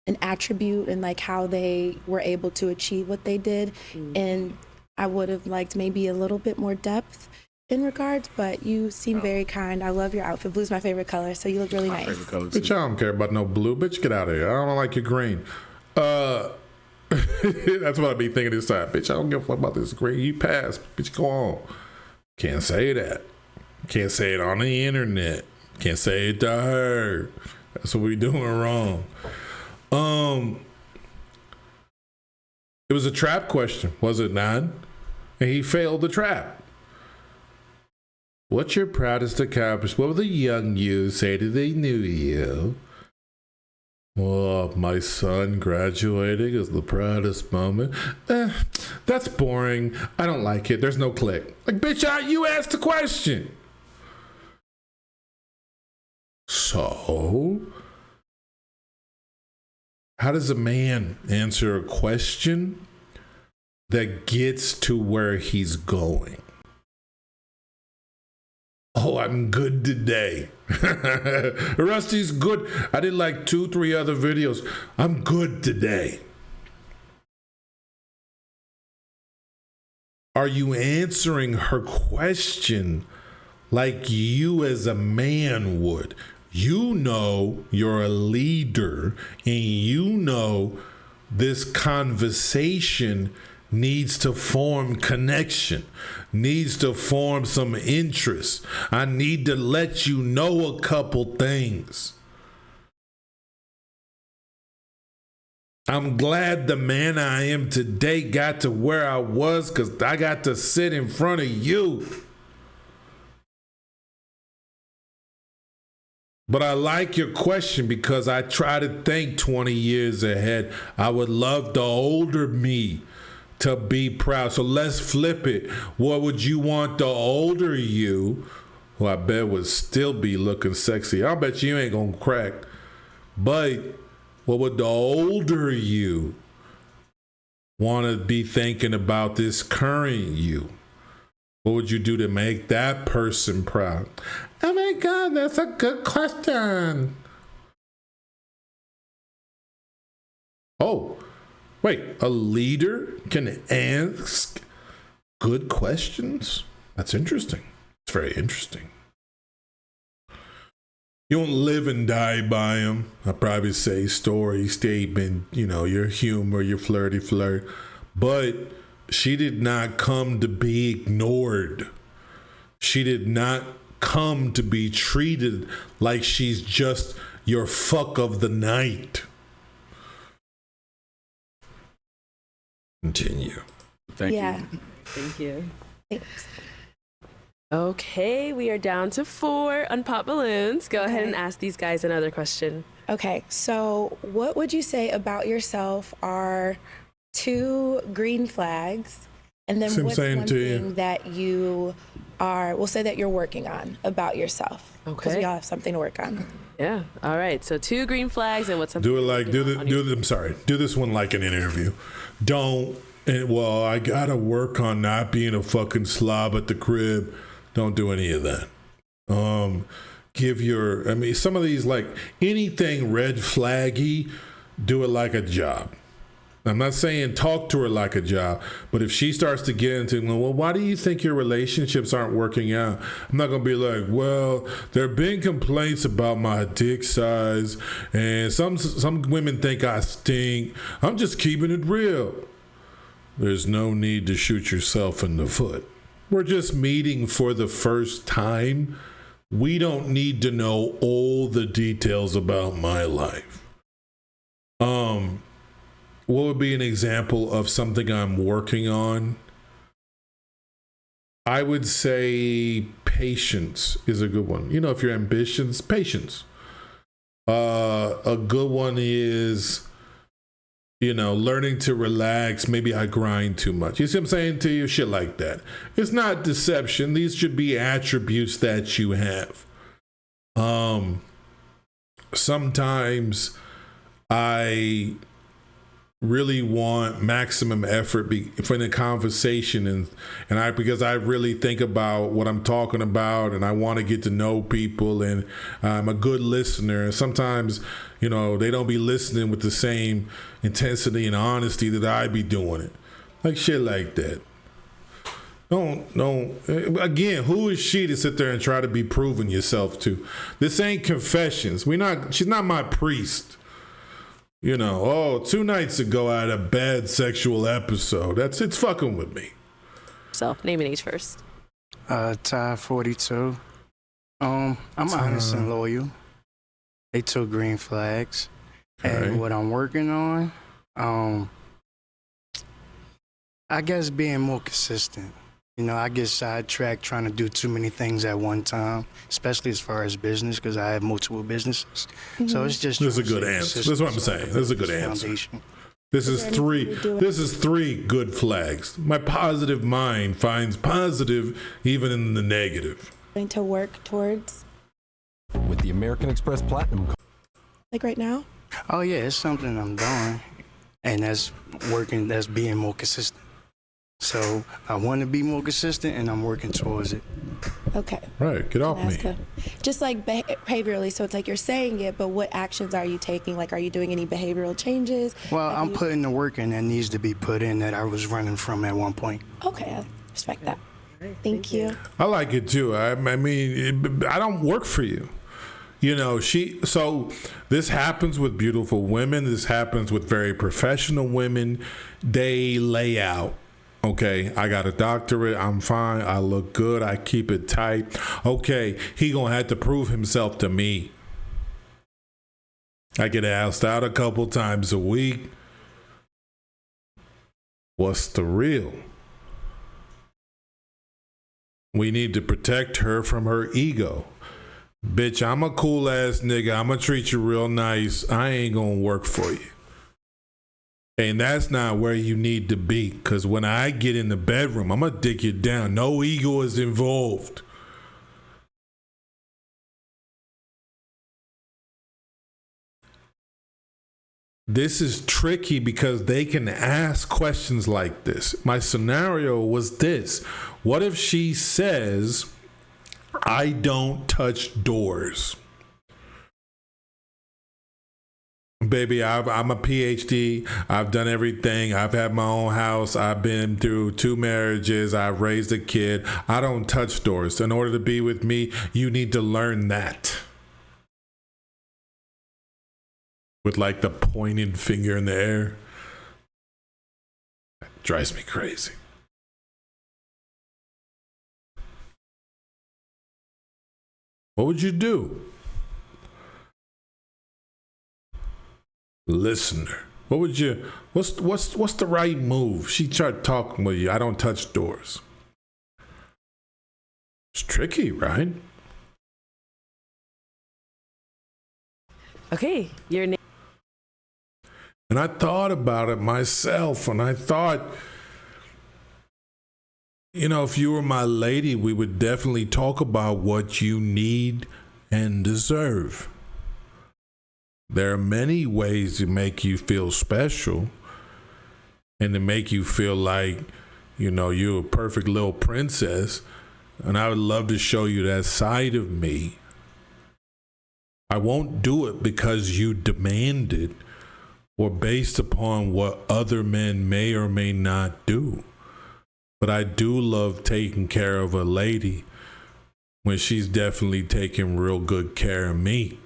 an attribute and like how they were able to achieve what they did. And I would have liked maybe a little bit more depth in regards, but you seem very kind. I love your outfit. Blue's my favorite color, so you look really nice. Bitch, I don't care about no blue. Bitch, get out of here. I don't like your green. That's what I be thinking this time. Bitch, I don't give a fuck about this green. You pass. Bitch, go on. Can't say that. Can't say it on the internet. Can't say it to her. That's what we doing wrong. It was a trap question, was it not? And he failed the trap. What's your proudest accomplishment? What will the young you say to the new you? Well, my son graduating is the proudest moment. That's boring. I don't like it. There's no click. Like, bitch, you asked the question. So, how does a man answer a question that gets to where he's going? Oh, I'm good today. Rusty's good. I did like 2-3 other videos. I'm good today. Are you answering her question like you as a man would? You know you're a leader and you know this conversation needs to form connection, needs to form some interest. I need to let you know a couple things. I'm glad the man I am today got to where I was because I got to sit in front of you. But I like your question because I try to think 20 years ahead. I would love the older me to be proud. So let's flip it. What would you want the older you, who I bet would still be looking sexy? I'll bet you ain't gonna crack. But what would the older you want to be thinking about this current you? What would you do to make that person proud? Oh my God, that's a good question. Oh, wait, a leader can ask good questions? That's interesting. It's very interesting. You won't live and die by them. I'll probably say story, statement, your humor, your flirty flirt. But she did not come to be ignored. She did not come to be treated like she's just your fuck of the night. Continue. Thank you. Thank you. Thanks. Okay, we are down to 4 unpop balloons. Go ahead and ask these guys another question. Okay, so what would you say about yourself are 2 green flags? And then what's one thing that you we'll say that you're working on about yourself? Okay. Because we all have something to work on. Yeah. All right. So 2 green flags and what's something. Do this one like an interview. I gotta work on not being a fucking slob at the crib. Don't do any of that. Some of these, like anything red flaggy, do it like a job. I'm not saying talk to her like a job, but if she starts to get into, well, why do you think your relationships aren't working out? I'm not going to be like, well, there have been complaints about my dick size, and some women think I stink. I'm just keeping it real. There's no need to shoot yourself in the foot. We're just meeting for the first time. We don't need to know all the details about my life. What would be an example of something I'm working on? I would say patience is a good one. If you're ambitious, patience. A good one is, learning to relax. Maybe I grind too much. You see what I'm saying to you? Shit like that. It's not deception. These should be attributes that you have. Sometimes I really want maximum effort for the conversation because I really think about what I'm talking about and I want to get to know people and I'm a good listener. And sometimes, they don't be listening with the same intensity and honesty that I be doing it. Like shit like that. Don't. Again, who is she to sit there and try to be proving yourself to? This ain't confessions. She's not my priest. 2 nights ago I had a bad sexual episode. It's fucking with me. So, name and age first. Ty 42. I'm honest and loyal. They 2 green flags. And what I'm working on, I guess being more consistent. I get sidetracked trying to do too many things at one time, especially as far as business, because I have multiple businesses. Mm-hmm. So it's just. This is a good answer. That's what I'm saying. This is a good answer. This is 3 good flags. My positive mind finds positive even in the negative. Going to work towards. With the American Express Platinum. Like right now? Oh yeah, it's something I'm doing, and that's being more consistent. So I want to be more consistent, and I'm working towards it. Okay. Right, get off me. Just like behaviorally, so it's like you're saying it, but what actions are you taking? Like, are you doing any behavioral changes? Well, I'm putting the work in that needs to be put in that I was running from at one point. Okay, I respect that. Thank you. I like it too. I don't work for you. You know, so this happens with beautiful women. This happens with very professional women. They lay out. Okay, I got a doctorate. I'm fine. I look good. I keep it tight. Okay, he gonna have to prove himself to me. I get asked out a couple times a week. What's the real? We need to protect her from her ego. Bitch, I'm a cool ass nigga. I'm gonna treat you real nice. I ain't gonna work for you. And that's not where you need to be. Because when I get in the bedroom, I'm gonna dick you down. No ego is involved. This is tricky because they can ask questions like this. My scenario was this. What if she says, I don't touch doors? Baby, I'm a PhD. I've done everything. I've had my own house. I've been through 2 marriages. I've raised a kid. I don't touch doors. In order to be with me, you need to learn that. With like the pointed finger in the air. That drives me crazy. What would you do? Listener. What would you what's the right move? She tried talking with you. I don't touch doors. It's tricky, right? Okay, your name. And I thought about it myself, and I thought, you know, if you were my lady, we would definitely talk about what you need and deserve. There are many ways to make you feel special and to make you feel like, you know, you're a perfect little princess. And I would love to show you that side of me. I won't do it because you demand it or based upon what other men may or may not do. But I do love taking care of a lady when she's definitely taking real good care of me.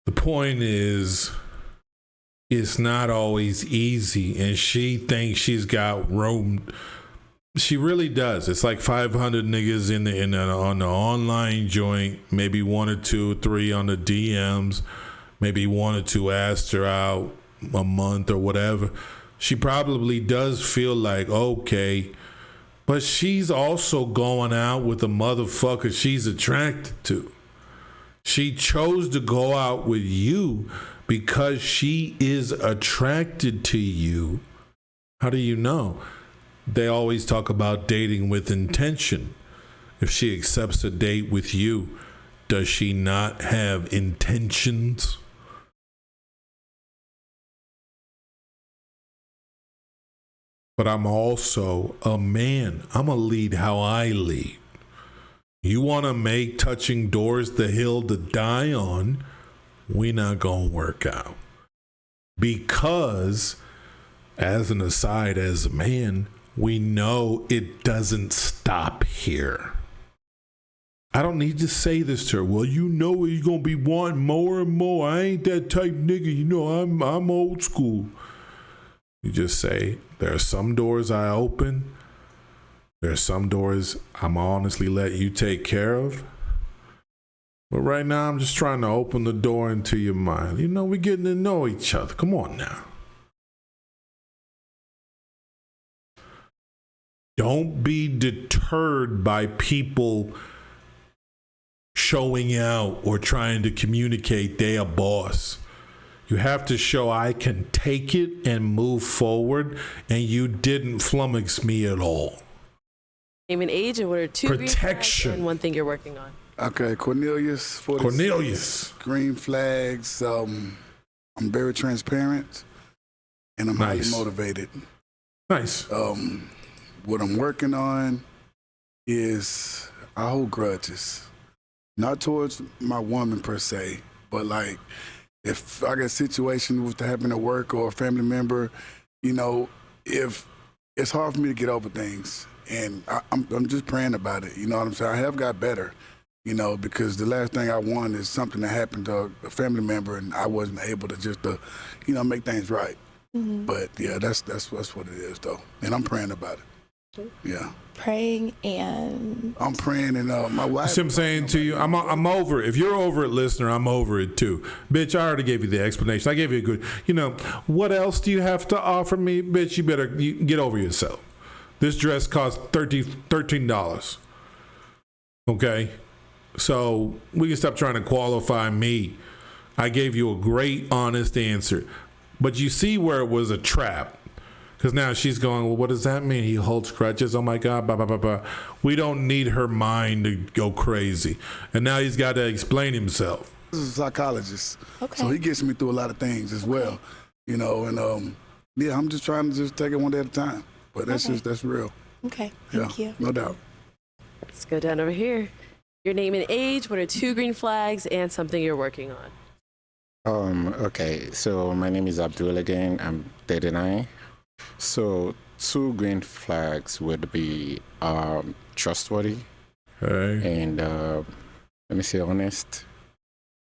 The point is, it's not always easy, and she thinks she's got room. She really does. It's like 500 niggas on the online joint, maybe 1 or 2 or 3 on the DMs, maybe 1 or 2 asked her out a month or whatever. She probably does feel like, okay, but she's also going out with a motherfucker she's attracted to. She chose to go out with you because she is attracted to you. How do you know? They always talk about dating with intention. If she accepts a date with you, does she not have intentions? But I'm also a man. I'm going to lead how I lead. You want to make touching doors the hill to die on, we not going to work out. Because, as an aside, as a man, we know it doesn't stop here. I don't need to say this to her. Well, you know you're going to be wanting more and more. I ain't that type nigga. You know, I'm old school. You just say, there are some doors I open. There are some doors I'm honestly let you take care of. But right now, I'm just trying to open the door into your mind. You know, we're getting to know each other. Come on now. Don't be deterred by people showing out or trying to communicate they a boss. You have to show I can take it and move forward, and you didn't flummox me at all. Name and age, and what are 2 protection and 1 thing you're working on? Okay, Cornelius. 46. Cornelius. Green flags. I'm very transparent, and I'm highly motivated. Nice. What I'm working on is I hold grudges. not towards my woman per se, but like if I got a situation with to happen at work or a family member, you know, if it's hard for me to get over things, and I'm just praying about it. You know what I'm saying? I have got better, you know, because the last thing I want is something that happened to a family member and I wasn't able to just, you know, make things right. Mm-hmm. But yeah, that's what it is though, and I'm praying about it. Yeah. Praying and I'm praying, and my wife. See what I'm saying to you? I'm over it. If you're over it, listener, I'm over it too. Bitch, I already gave you the explanation. I gave you a good, you know, what else do you have to offer me? Bitch, you better get over yourself. This dress costs $13. Okay? So we can stop trying to qualify me. I gave you a great, honest answer. But you see where it was a trap. Because now she's going, well, what does that mean? He holds crutches. Oh, my God. Blah, blah, blah, blah. We don't need her mind to go crazy. And now he's got to explain himself. This is a psychologist. Okay. So he gets me through a lot of things as well. You know, and yeah, I'm just trying to just take it one day at a time. But that's that's real. Okay, thank you. No doubt. Let's go down over here. Your name and age, what are 2 green flags, and something you're working on? Okay, so my name is Abdul again. I'm 39. So 2 green flags would be trustworthy and let me say honest.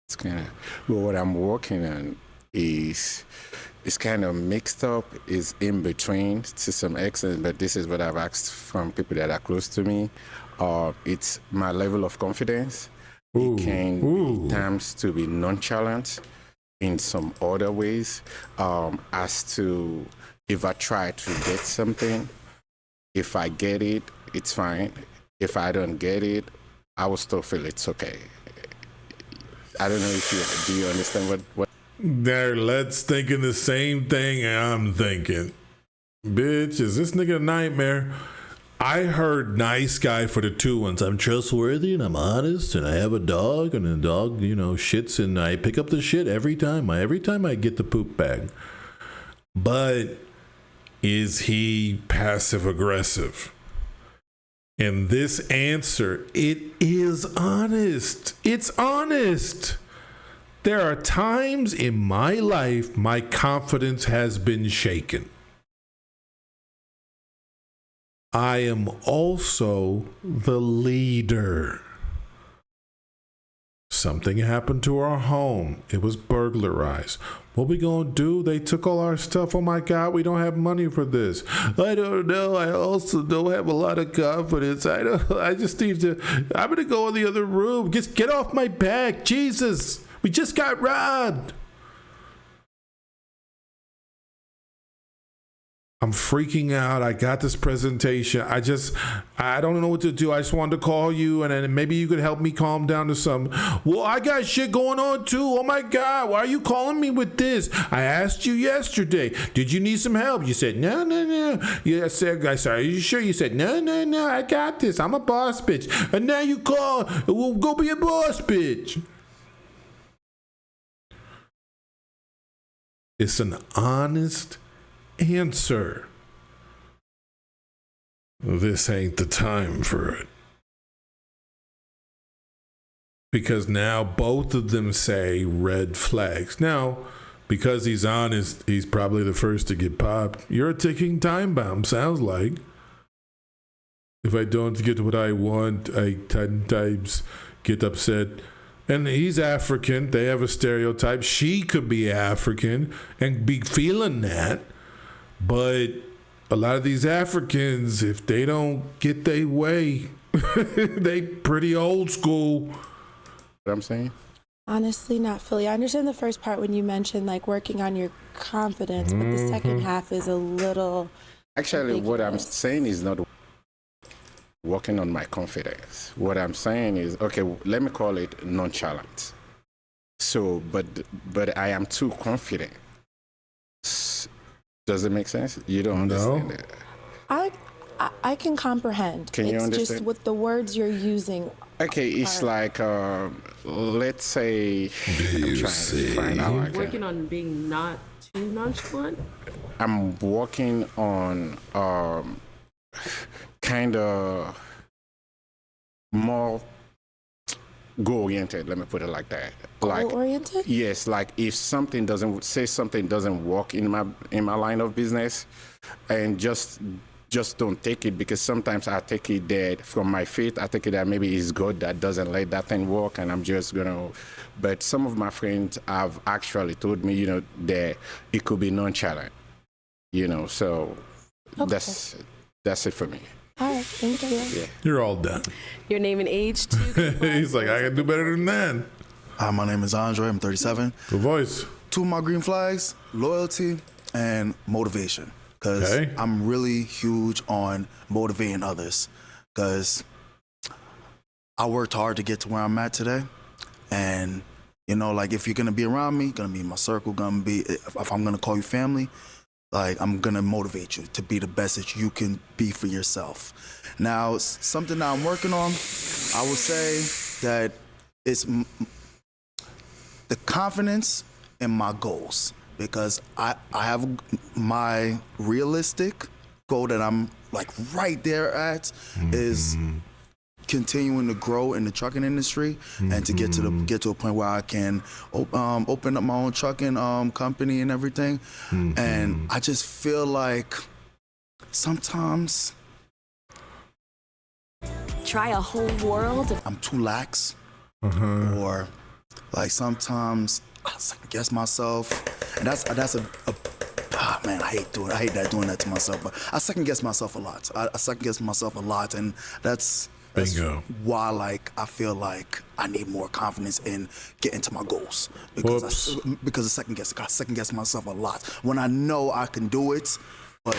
It's kind of, but what I'm working on is it's kind of mixed up, is in between to some extent, but this is what I've asked from people that are close to me. It's my level of confidence. It can times to be nonchalant in some other ways, as to if I try to get something, if I get it, it's fine. If I don't get it, I will still feel it's okay. I don't know if do you understand what? There, let's thinking the same thing I'm thinking. Bitch, is this nigga a nightmare? I heard nice guy for the 2 ones. I'm trustworthy and I'm honest and I have a dog and the dog, you know, shits and I pick up the shit every time I get the poop bag. But is he passive aggressive? And this answer, it is honest. It's honest. There are times in my life my confidence has been shaken. I am also the leader. Something happened to our home. It was burglarized. What we gonna do? They took all our stuff. Oh my God, we don't have money for this. I don't know. I also don't have a lot of confidence. I just need to, I'm gonna go in the other room. Just get off my back. Jesus, we just got robbed. I'm freaking out. I got this presentation. I don't know what to do. I just wanted to call you and then maybe you could help me calm down to some. Well, I got shit going on too. Oh my God. Why are you calling me with this? I asked you yesterday. Did you need some help? You said, no. I said, are you sure? You said, no. I got this. I'm a boss bitch. And now you call. Well, go be a boss bitch. It's an honest answer. This ain't the time for it. Because now both of them say red flags. Now, because he's honest, he's probably the first to get popped. You're a ticking time bomb, sounds like. If I don't get what I want, I 10 times get upset. And he's African. They have a stereotype. She could be African and be feeling that. But a lot of these Africans, if they don't get their way, they pretty old school. What I'm saying? Honestly, not fully. I understand the first part when you mentioned like working on your confidence, but the second half is a little. Actually, ridiculous. what I'm saying is not working on my confidence. What I'm saying is, okay, let me call it nonchalant. So, but I am too confident. Does it make sense? You don't understand it. I can comprehend. Can you understand? It's just with the words you're using. Okay, it's like, let's say, I'm trying to find out. Working on being not too nonchalant? I'm working on kind of more goal-oriented. Let me put it like that. Goal-oriented? Yes, like if something doesn't work in my line of business, and just don't take it, because sometimes I take it that from my faith, I take it that maybe it's God that doesn't let that thing work, and I'm just gonna. But some of my friends have actually told me, that it could be nonchalant, So Okay. that's it for me. All right, thank you. Yeah. You're all done. Your name and age, too. He's like, I can do better than that. Hi, my name is Andre. I'm 37. Good voice. 2 of my green flags: loyalty and motivation. Because Okay. I'm really huge on motivating others. Because I worked hard to get to where I'm at today. And, like if you're going to be around me, going to be in my circle, if I'm going to call you family, like I'm going to motivate you to be the best that you can be for yourself. Now, something that I'm working on, I would say that it's the confidence in my goals. Because I have my realistic goal that I'm like right there at is continuing to grow in the trucking industry and to get to a point where I can open up my own trucking company and everything. And I just feel like sometimes Try a whole world of I'm too lax, or like sometimes I second guess myself, and that's man, I hate doing that to myself, but I second guess myself a lot. I second guess myself a lot, and that's Bingo. why like I feel like I need more confidence in getting to my goals, because I second guess myself a lot when I know I can do it, but.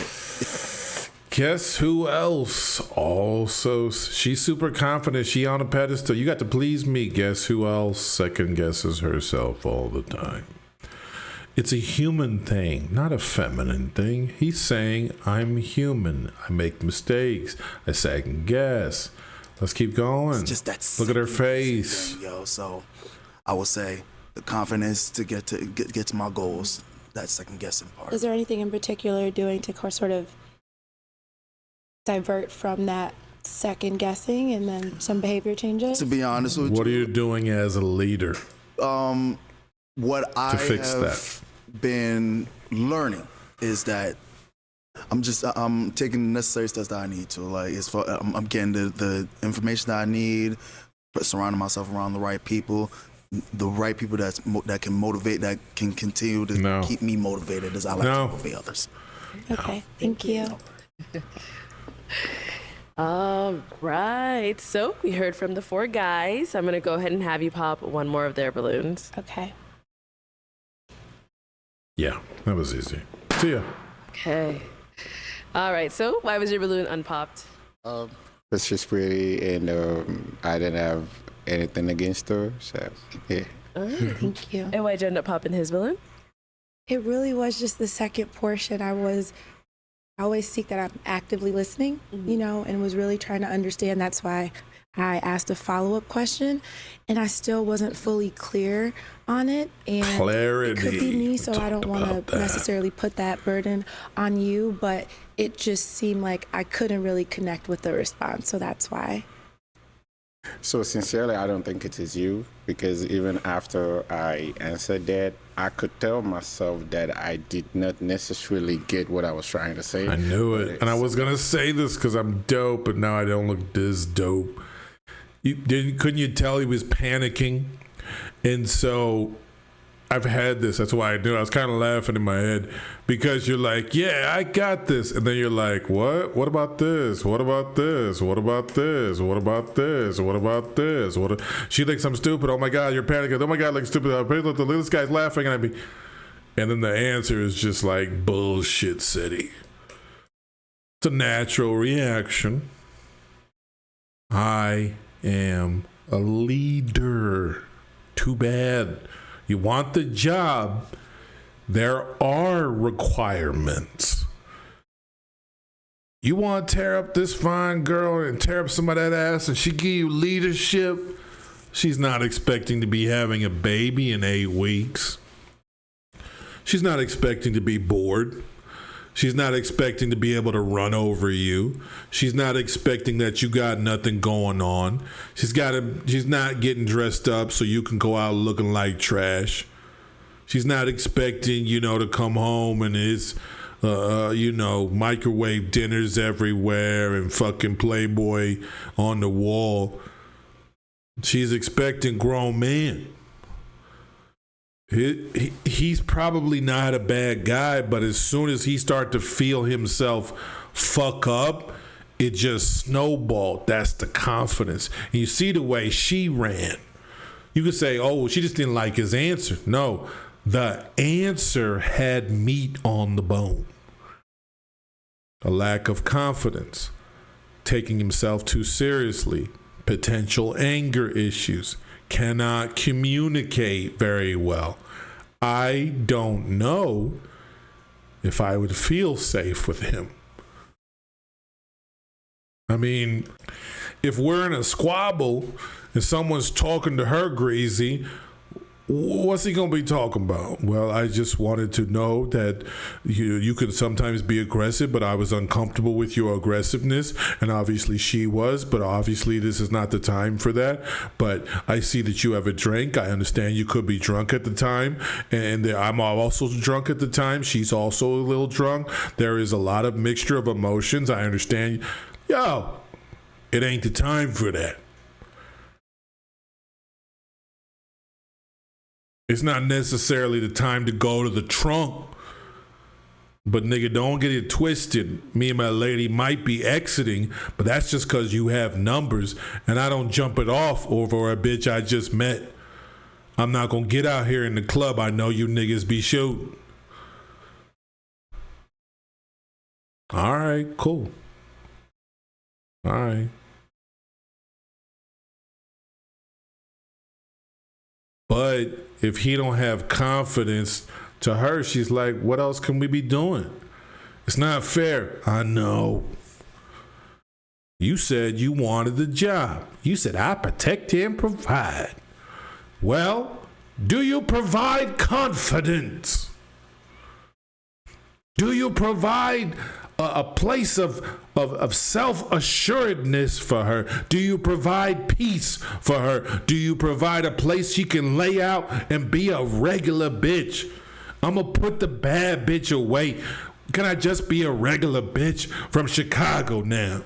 Guess who else? Also, she's super confident. She on a pedestal. You got to please me. Guess who else second guesses herself all the time? It's a human thing, not a feminine thing. He's saying, I'm human. I make mistakes. I second guess. Let's keep going. It's just that Look at her face. Thing, so I would say the confidence to get to my goals, that second guessing part. Is there anything in particular you're doing to sort of divert from that second guessing and then some behavior changes? To be honest with you. What are you doing as a leader? What I have been learning is that I'm taking the necessary steps that I need to. Like I'm getting the information that I need, surrounding myself around the right people that can motivate, that can continue to keep me motivated as I like to motivate others. Okay, thank you. All right. So we heard from the 4 guys. I'm going to go ahead and have you pop one more of their balloons. Okay. Yeah, that was easy. See ya. Okay. All right. So why was your balloon unpopped? It's just pretty, and I didn't have anything against her, so yeah. Thank you. And why'd you end up popping his balloon? It really was just the second portion. I always seek that I'm actively listening, and was really trying to understand. That's why I asked a follow-up question, and I still wasn't fully clear on it. And clarity. It could be me, so I don't want to necessarily put that burden on you, but it just seemed like I couldn't really connect with the response, so that's why. So sincerely, I don't think it is you, because even after I answered that, I could tell myself that I did not necessarily get what I was trying to say. I knew it. And I was going to say this because I'm dope, but now I don't look this dope. Couldn't you tell he was panicking? And so I've had this. That's why I knew. I was kind of laughing in my head because you're like, yeah, I got this. And then you're like, what? What about this? What about this? What about this? What about this? What about this? She thinks I'm stupid. Oh my God, you're panicking. Oh my God, like stupid. This guy's laughing at me. And then the answer is just like bullshit city. It's a natural reaction. I am a leader. Too bad. You want the job, there are requirements. You want to tear up this fine girl and tear up some of that ass and she give you leadership, she's not expecting to be having a baby in 8 weeks. She's not expecting to be bored. She's not expecting to be able to run over you. She's not expecting that you got nothing going on. She's not getting dressed up so you can go out looking like trash. She's not expecting, to come home and it's, microwave dinners everywhere and fucking Playboy on the wall. She's expecting grown men. He's probably not a bad guy, but as soon as he start to feel himself fuck up, it just snowballed. That's the confidence. And you see the way she ran. You could say, oh, she just didn't like his answer. No, the answer had meat on the bone. A lack of confidence, taking himself too seriously, potential anger issues, cannot communicate very well. I don't know if I would feel safe with him. I mean, if we're in a squabble and someone's talking to her greasy, what's he going to be talking about? Well, I just wanted to know that you could sometimes be aggressive, but I was uncomfortable with your aggressiveness. And obviously she was, but obviously this is not the time for that. But I see that you have a drink. I understand you could be drunk at the time. And I'm also drunk at the time. She's also a little drunk. There is a lot of mixture of emotions. I understand. Yo, it ain't the time for that. It's not necessarily the time to go to the trunk. But nigga, don't get it twisted. Me and my lady might be exiting, but that's just because you have numbers and I don't jump it off over a bitch I just met. I'm not going to get out here in the club. I know you niggas be shooting. All right, cool. All right. But if he don't have confidence, to her, she's like, what else can we be doing? It's not fair. I know. You said you wanted the job. You said I protect and provide. Well, do you provide confidence? Do you provide a place of self-assuredness for her? Do you provide peace for her? Do you provide a place she can lay out and be a regular bitch? I'm going to put the bad bitch away. Can I just be a regular bitch from Chicago now?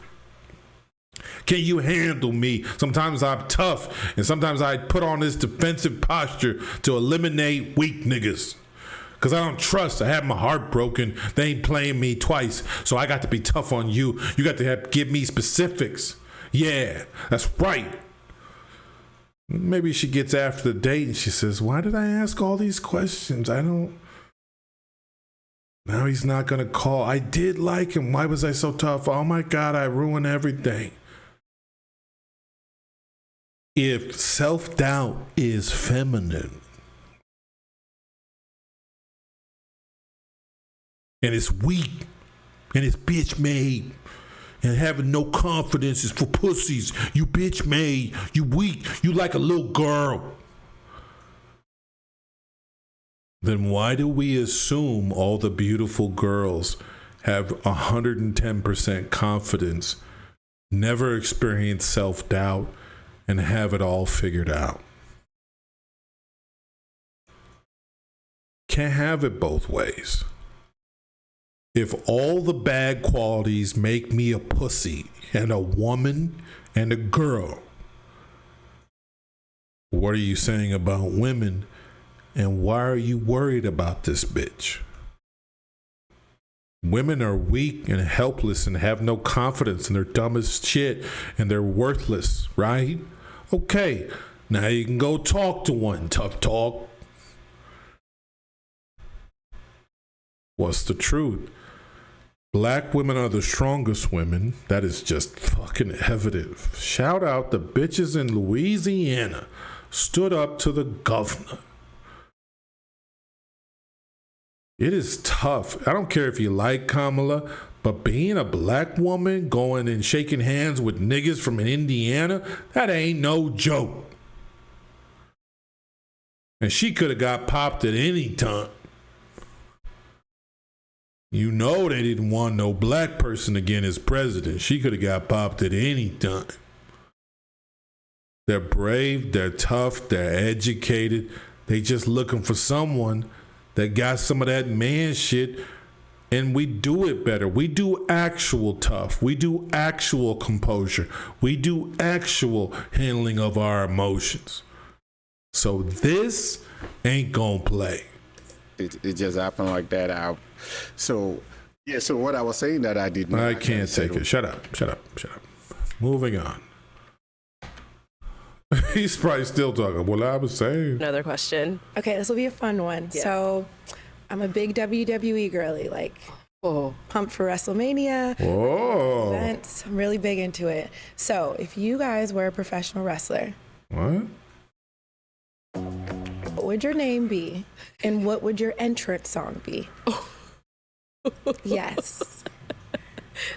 Can you handle me? Sometimes I'm tough, and sometimes I put on this defensive posture to eliminate weak niggas. Because I don't trust. I have my heart broken. They ain't playing me twice. So I got to be tough on you. You got to give me specifics. Yeah, that's right. Maybe she gets after the date and she says, why did I ask all these questions? Now he's not going to call. I did like him. Why was I so tough? Oh my God, I ruined everything. If self-doubt is feminine, and it's weak, and it's bitch made, and having no confidence is for pussies. You bitch made, you weak, you like a little girl. Then why do we assume all the beautiful girls have 110% confidence, never experience self-doubt, and have it all figured out? Can't have it both ways. If all the bad qualities make me a pussy and a woman and a girl, what are you saying about women? And why are you worried about this bitch? Women are weak and helpless and have no confidence and they're dumb as shit and they're worthless, right? Okay, now you can go talk to one. Tough talk. What's the truth? Black women are the strongest women. That is just fucking evident. Shout out the bitches in Louisiana stood up to the governor. It is tough. I don't care if you like Kamala, but being a black woman going and shaking hands with niggas from Indiana, that ain't no joke. And she could have got popped at any time. You know they didn't want no black person again as president. She could have got popped at any time. They're brave, they're tough, they're educated. They just looking for someone that got some of that man shit, and we do it better. We do actual tough. We do actual composure. We do actual handling of our emotions. So this ain't gonna play. It just happened like that. So what I was saying that I did not. I can't take it. Shut up. Moving on. He's probably still talking. Well, I was saying. Another question. Okay, this will be a fun one. Yeah. So, I'm a big WWE girly, like pumped for WrestleMania. Whoa. Events. I'm really big into it. So, if you guys were a professional wrestler, What would your name be? And what would your entrance song be? Yes.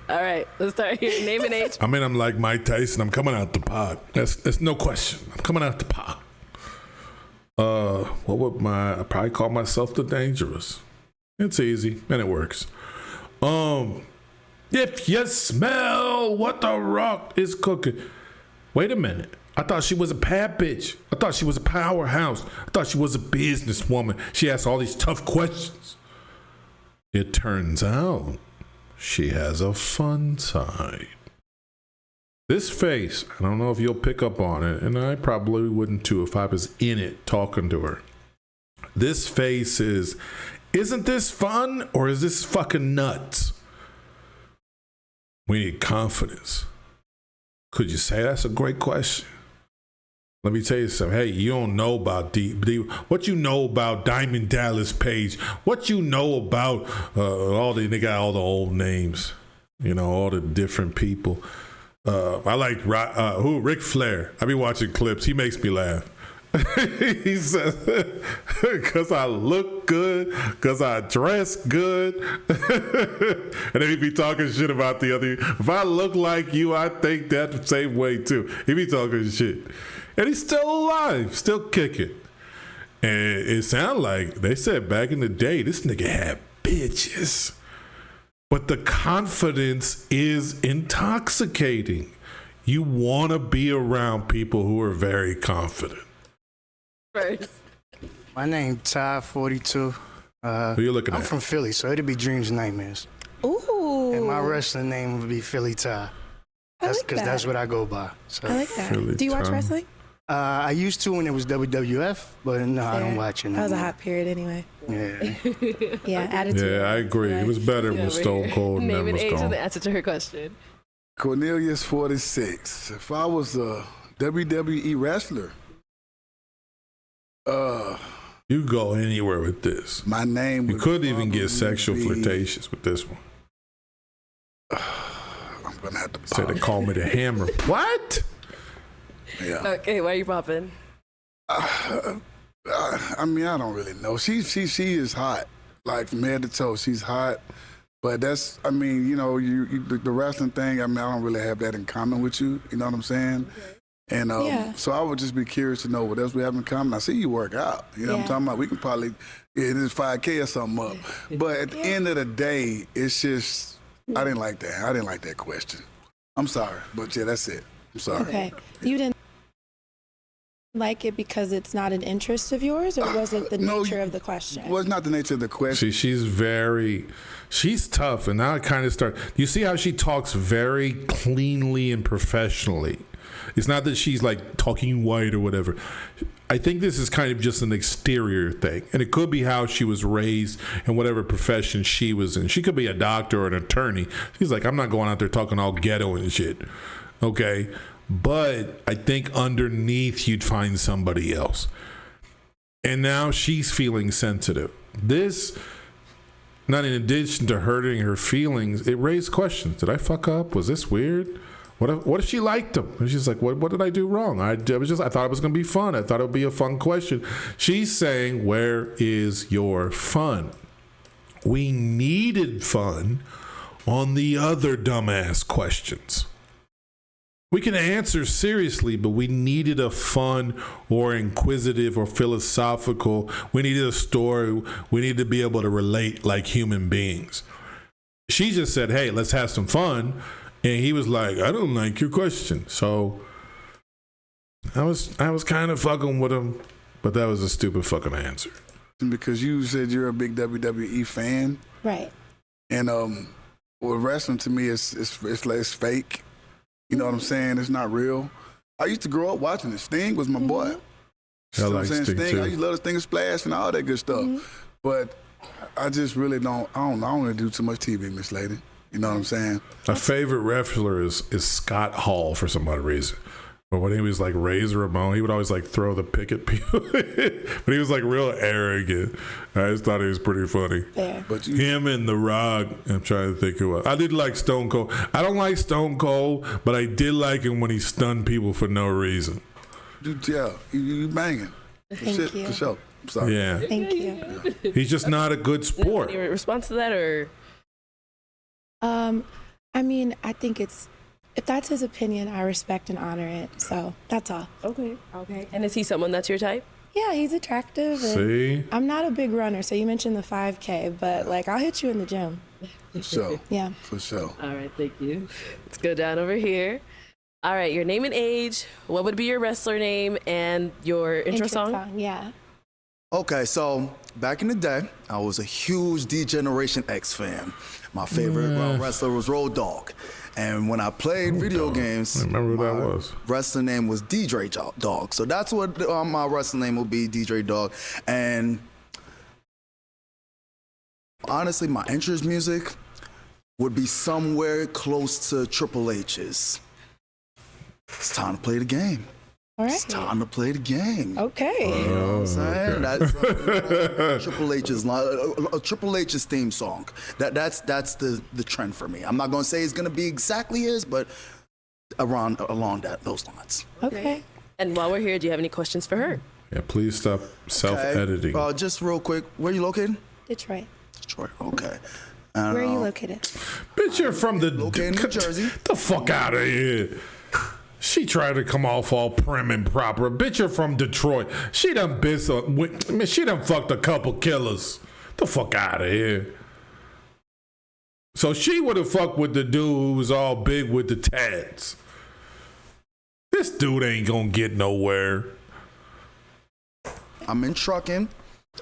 All right, let's start here. Name and age. I mean, I'm like Mike Tyson. I'm coming out the pot. That's no question. I'm coming out the pot. What would I probably call myself the DangerRuss. It's easy and it works. If you smell what the Rock is cooking. Wait a minute. I thought she was a bad bitch. I thought she was a powerhouse. I thought she was a businesswoman. She asked all these tough questions. It turns out she has a fun side. This face, I don't know if you'll pick up on it, and I probably wouldn't too if I was in it talking to her. This face isn't this fun or is this fucking nuts? We need confidence. Could you say that's a great question? Let me tell you something. Hey, you don't know about what you know about Diamond Dallas Page. What you know about they got all the old names. You know, all the different people. I like Ric Flair. I be watching clips. He makes me laugh. He says, because I look good, because I dress good. And then he be talking shit about the other. If I look like you, I think that the same way too. He be talking shit. And he's still alive, still kicking. And it sounded like they said back in the day, this nigga had bitches. But the confidence is intoxicating. You want to be around people who are very confident. First. My name Ty 42. Who you looking I'm at? from Philly, so it'd be Dreams and Nightmares. Ooh. And my wrestling name would be Philly Ty. That's like that. that's what I go by. So. I like that. Philly Do you watch Tom. wrestling? I used to when it was WWF, but no, I don't Fair. watch it That was a anymore. hot period anyway. Yeah. Yeah, attitude. Yeah, I agree. It was better when Stone Cold Name never and was age gone. and the answer to her question. Cornelius 46. If I was a WWE wrestler, You go anywhere with this. my name You would could even get probably sexual be- flirtatious with this one. I'm gonna have to Say they pop. call me the hammer. What? Yeah. Okay, why are you popping? I mean, I don't really know. She is hot, like from head to toe. She's hot, but that's. I mean, you know, the wrestling thing. I mean, I don't really have that in common with you. You know what I'm saying? And Yeah. so I would just be curious to know what else we have in common. I see you work out. You know what I'm Yeah. talking about? We can probably get this 5K or something up. But at the end of the day, it's just I didn't like that. I didn't like that question. I'm sorry, but yeah, that's it. I'm sorry. Okay. You didn't like it because it's not an interest of yours, or was it the No, nature of the question? Well, it's not the nature of the question. She's tough. And now I kind of start, you see how she talks very cleanly and professionally. It's not that she's like talking white or whatever. I think this is kind of just an exterior thing. And it could be how she was raised and whatever profession she was in. She could be a doctor or an attorney. She's like, I'm not going out there talking all ghetto and shit. Okay. But I think underneath you'd find somebody else. And now she's feeling sensitive. This, not in addition to hurting her feelings, it raised questions. Did I fuck up? Was this weird? What if she liked him? And she's like, what did I do wrong? I thought it was going to be fun. I thought it would be a fun question. She's saying, where is your fun? We needed fun on the other dumbass questions. We can answer seriously, but we needed a fun or inquisitive or philosophical. We needed a story. We needed to be able to relate like human beings. she just said, "Hey, let's have some fun," and he was like, "I don't like your question." So I was kind of fucking with him, but that was a stupid fucking answer. Because you said you're a big WWE fan, Right. and well, wrestling to me is fake. You know what I'm saying? It's not real. I used to grow up watching it. Sting was my boy. You know what I'm saying? Sting, I used to love the Sting Splash and all that good stuff. But I just really don't. I don't really do too much TV, Miss Lady. You know what I'm saying? My favorite wrestler is Scott Hall for some odd reason. But when he was like Razor Ramon, he would always like throw the pick at people. But he was like real arrogant. I just thought he was pretty funny. Yeah. But him and The Rock, I'm trying to think who else. I did like Stone Cold. I don't like Stone Cold, but I did like him when he stunned people for no reason. You banging. Thank you. For sure. I'm sorry. Yeah. Thank you. He's just not a good sport. Your response to that, or? I mean, I think if that's his opinion, I respect and honor it. So that's all. Okay. And is he someone that's your type? Yeah, he's attractive. And See? I'm not a big runner, so you mentioned the 5K, but like I'll hit you in the gym. For sure. Yeah. For sure. All right, thank you. Let's go down over here. All right, your name and age. What would be your wrestler name and your intro song? Yeah. Okay, so back in the day, I was a huge D-Generation X fan. My favorite wrestler was Road Dogg. And when I played video games, I remember who that was. Wrestling name was DJ Dog. So that's what my wrestling name will be, DJ Dog. And honestly, my interest music would be somewhere close to Triple H's. It's time to play the game. All right. It's time to play the game. Okay. You know what I'm saying? Okay. That's Triple H's theme song. That's the trend for me. I'm not gonna say it's gonna be exactly his, but along those lines. Okay. And while we're here, do you have any questions for her? Yeah, please stop self-editing. Okay. Just real quick, where are you located? Detroit. Detroit. Okay. Where are you located? Bitch, you're from the Located in New Jersey. The fuck out of here. She tried to come off all prim and proper. Bitch, you're from Detroit. She done she done fucked a couple killers. The fuck out of here. So she would have fucked with the dude who was all big with the tats. This dude ain't gonna get nowhere. I'm in trucking,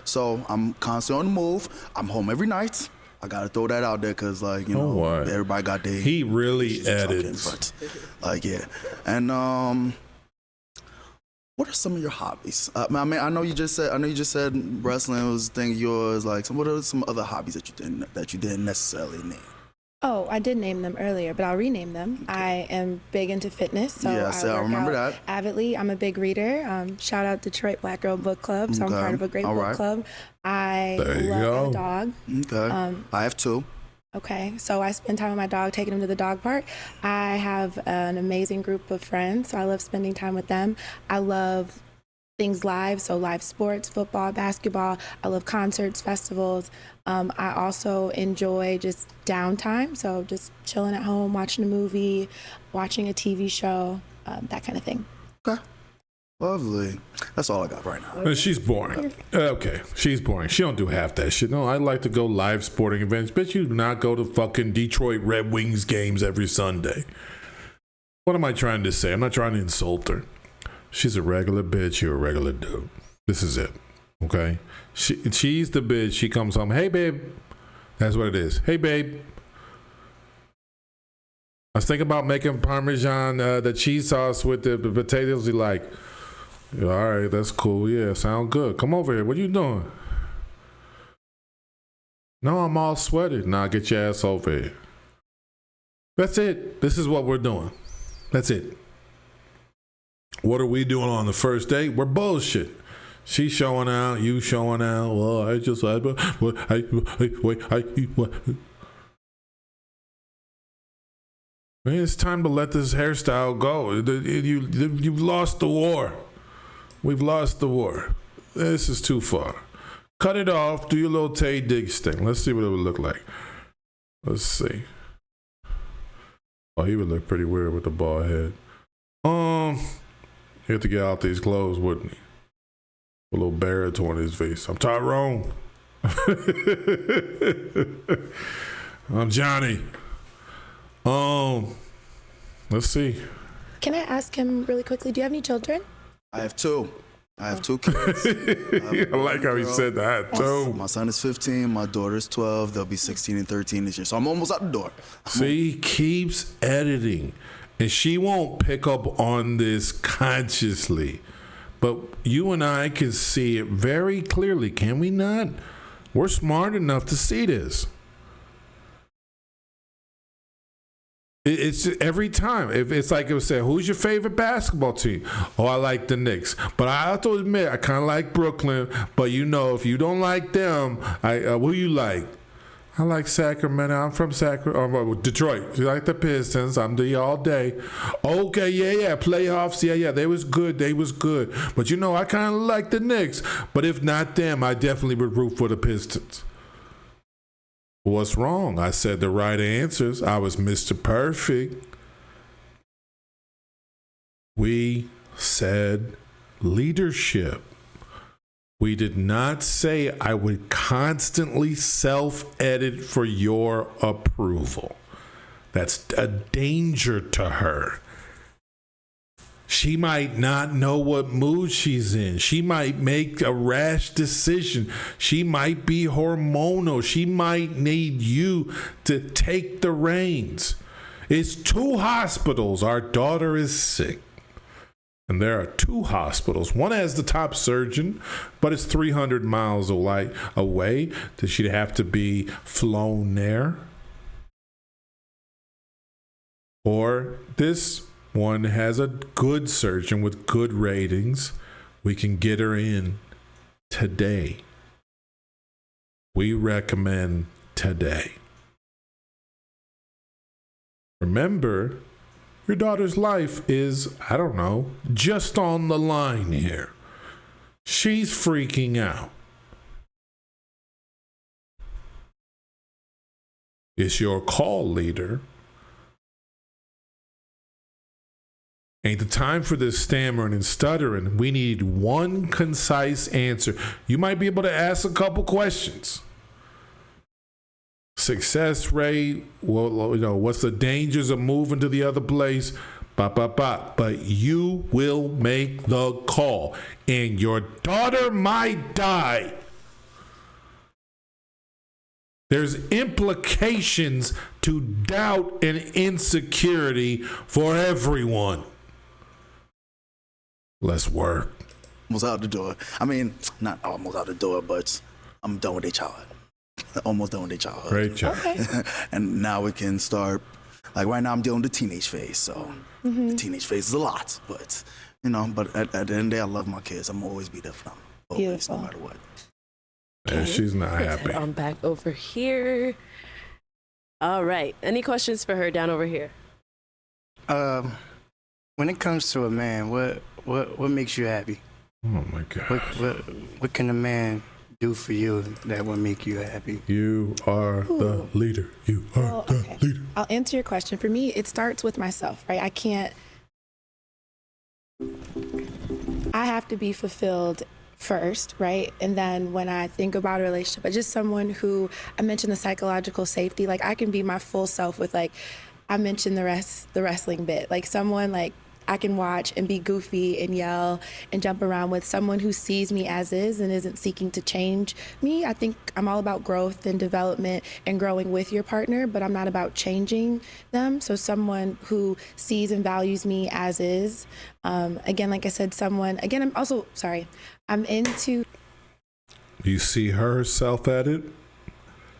so I'm constantly on the move. I'm home every night. I gotta throw that out there because, like, you know, everybody got their. He really edits. But, like, yeah. And what are some of your hobbies? I mean, I know you just said wrestling was a thing of yours. Like, so what are some other hobbies that you didn't necessarily name? Oh, I did name them earlier, but I'll rename them. Okay. I am big into fitness, so I remember that avidly. I'm a big reader. Shout out Detroit Black Girl Book Club. So I'm part of a great book club. I love a dog. Okay. I have two. Okay, so I spend time with my dog, taking him to the dog park. I have an amazing group of friends, so I love spending time with them. I love things live, so live sports, football, basketball. I love concerts, festivals. I also enjoy just downtime, so just chilling at home, watching a movie, watching a TV show, that kind of thing. Okay. Lovely. That's all I got right now. She's boring. Okay, she's boring. She don't do half that shit. No, I like to go live sporting events. Bitch, you do not go to fucking Detroit Red Wings games every Sunday. What am I trying to say? I'm not trying to insult her. She's a regular bitch. You're a regular dude. This is it. Okay? She's the bitch. She comes home. Hey, babe. That's what it is. Hey, babe. I was thinking about making Parmesan, the cheese sauce with the potatoes. He like, yeah, all right, that's cool. Yeah, sound good. Come over here. What are you doing? No, I'm all sweaty. Nah, get your ass over here. That's it. This is what we're doing. That's it. What are we doing on the first date? We're bullshit. She's showing out. You showing out. Well, I just what? Man, it's time to let this hairstyle go. You've lost the war. We've lost the war. This is too far. Cut it off. Do your little Tay Diggs thing. Let's see what it would look like. Let's see. Oh, he would look pretty weird with the bald head. He had to get out these clothes, wouldn't he? A little baritone in his face. I'm Tyrone. Johnny. Let's see. Can I ask him really quickly? Do you have any children? I have two kids. I like how he said that. So my son is 15, my daughter is 12. They'll be 16 and 13 this year. So I'm almost out the door. See, keeps editing. And she won't pick up on this consciously. But you and I can see it very clearly, can we not? We're smart enough to see this. It's just every time. If it's like it was said, who's your favorite basketball team? Oh, I like the Knicks. But I have to admit, I kind of like Brooklyn. But you know, if you don't like them, who you like? I like Sacramento. I'm from Detroit. You like the Pistons? I'm the all day. Okay, yeah. Playoffs, yeah. They was good. But you know, I kind of like the Knicks. But if not them, I definitely would root for the Pistons. What's wrong? I said the right answers. I was Mr. Perfect. We said leadership. We did not say I would constantly self-edit for your approval. That's a danger to her. She might not know what mood she's in. She might make a rash decision. She might be hormonal. She might need you to take the reins. It's 2 hospitals. Our daughter is sick. And there are 2 hospitals. One has the top surgeon, but it's 300 miles away. She'd have to be flown there. Or this one has a good surgeon with good ratings. We can get her in today. We recommend today. Remember, your daughter's life is, I don't know, just on the line here. She's freaking out. It's your call, leader. Ain't the time for this stammering and stuttering. We need one concise answer. You might be able to ask a couple questions. Success rate, well, you know, what's the dangers of moving to the other place? But you will make the call, and your daughter might die. There's implications to doubt and insecurity for everyone. Let's work. Almost out the door. I mean, not almost out the door, but I'm done with their childhood. Almost done with their childhood. Great job. Okay. And now we can start, like right now I'm dealing with the teenage phase, so the teenage phase is a lot, but you know, but at the end of the day, I love my kids. I'm always be there for them. Always, Beautiful. no matter what. Yeah, she's not happy. I'm back over here. All right. Any questions for her down over here? When it comes to a man, what makes you happy? Oh my gosh. What can a man do for you that would make you happy? You are the leader. You are the leader. I'll answer your question. For me, it starts with myself, right? I have to be fulfilled first, right? And then when I think about a relationship, but just someone who, I mentioned the psychological safety, like I can be my full self with, like, I mentioned the wrestling bit, like someone like I can watch and be goofy and yell and jump around with, someone who sees me as is and isn't seeking to change me. I think I'm all about growth and development and growing with your partner, but I'm not about changing them. So someone who sees and values me as is. Again, like I said, I'm into. You see her self-edit?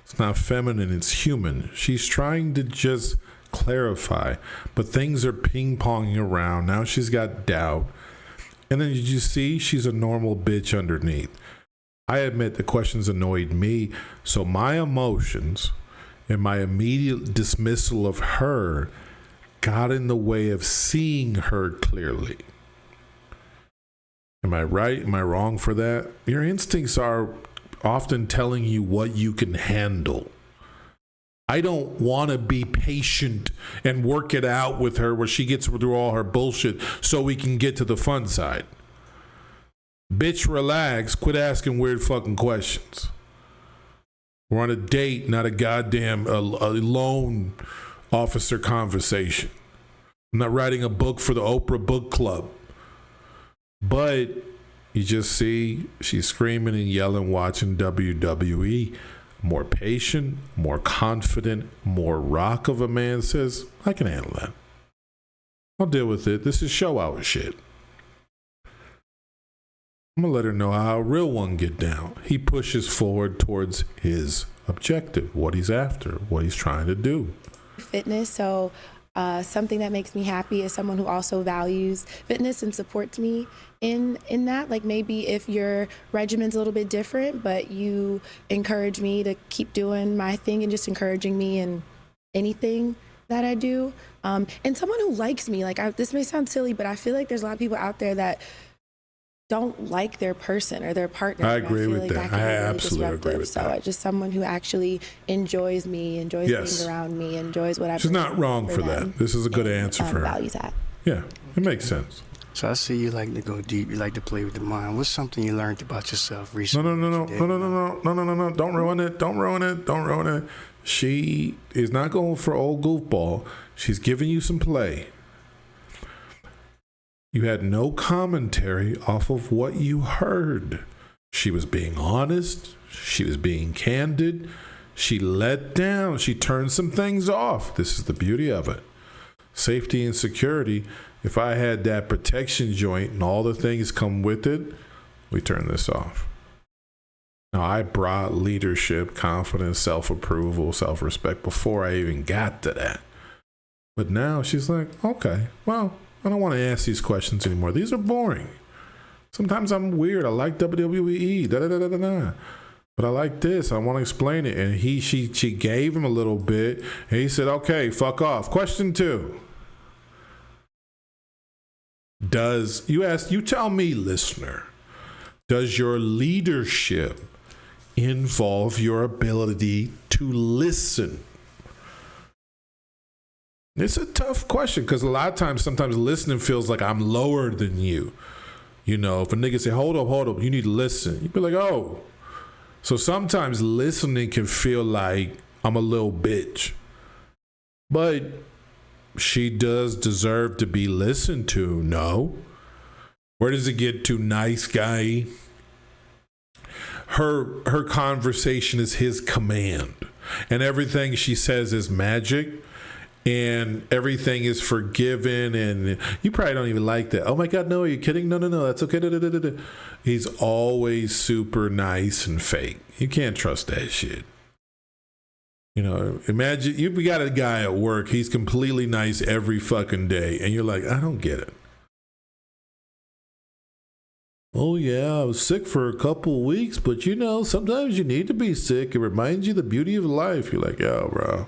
It's not feminine, it's human. She's trying to just clarify, but things are ping-ponging around. Now she's got doubt. And then did you see she's a normal bitch underneath? I admit the questions annoyed me, so my emotions and my immediate dismissal of her got in the way of seeing her clearly. Am I right? Am I wrong for that? Your instincts are often telling you what you can handle. I don't want to be patient and work it out with her where she gets through all her bullshit so we can get to the fun side. Bitch, relax. Quit asking weird fucking questions. We're on a date, not a goddamn a loan officer conversation. I'm not writing a book for the Oprah Book Club. But you just see she's screaming and yelling, watching WWE. More patient, more confident, more rock of a man says, I can handle that. I'll deal with it. This is show hour shit. I'm going to let her know how a real one get down. He pushes forward towards his objective, what he's after, what he's trying to do. Fitness, so something that makes me happy is someone who also values fitness and supports me in that. Like maybe if your regimen's a little bit different, but you encourage me to keep doing my thing and just encouraging me in anything that I do. And someone who likes me, this may sound silly, but I feel like there's a lot of people out there that don't like their person or their partner. I agree with that. I absolutely agree with that. So just someone who actually enjoys me, enjoys things around me, enjoys what I've She's not wrong for that. This is a good answer for her. Values that. Yeah, it makes sense. So I see you like to go deep. You like to play with the mind. What's something you learned about yourself recently? No. Don't ruin it. Don't ruin it. She is not going for old goofball. She's giving you some play. You had no commentary off of what you heard. She was being honest. She was being candid. She let down. She turned some things off. This is the beauty of it. Safety and security. If I had that protection joint and all the things come with it, we turn this off. Now, I brought leadership, confidence, self-approval, self-respect before I even got to that. But now she's like, okay, well, I don't want to ask these questions anymore. These are boring. Sometimes I'm weird. I like WWE, but I like this. I want to explain it. And she gave him a little bit. And he said, okay, fuck off. Question 2. You tell me, listener, does your leadership involve your ability to listen? It's a tough question because a lot of times, sometimes listening feels like I'm lower than you. You know, if a nigga say, hold up, you need to listen. You'd be like, oh. So sometimes listening can feel like I'm a little bitch. But she does deserve to be listened to, no? Where does it get to, nice guy? Her conversation is his command. And everything she says is magic. And everything is forgiven, and you probably don't even like that. Oh my God, no, are you kidding? No, that's okay. He's always super nice and fake. You can't trust that shit. You know, imagine you got a guy at work, he's completely nice every fucking day, and you're like, I don't get it. Oh yeah, I was sick for a couple of weeks, but you know, sometimes you need to be sick. It reminds you the beauty of life. You're like, yo, bro.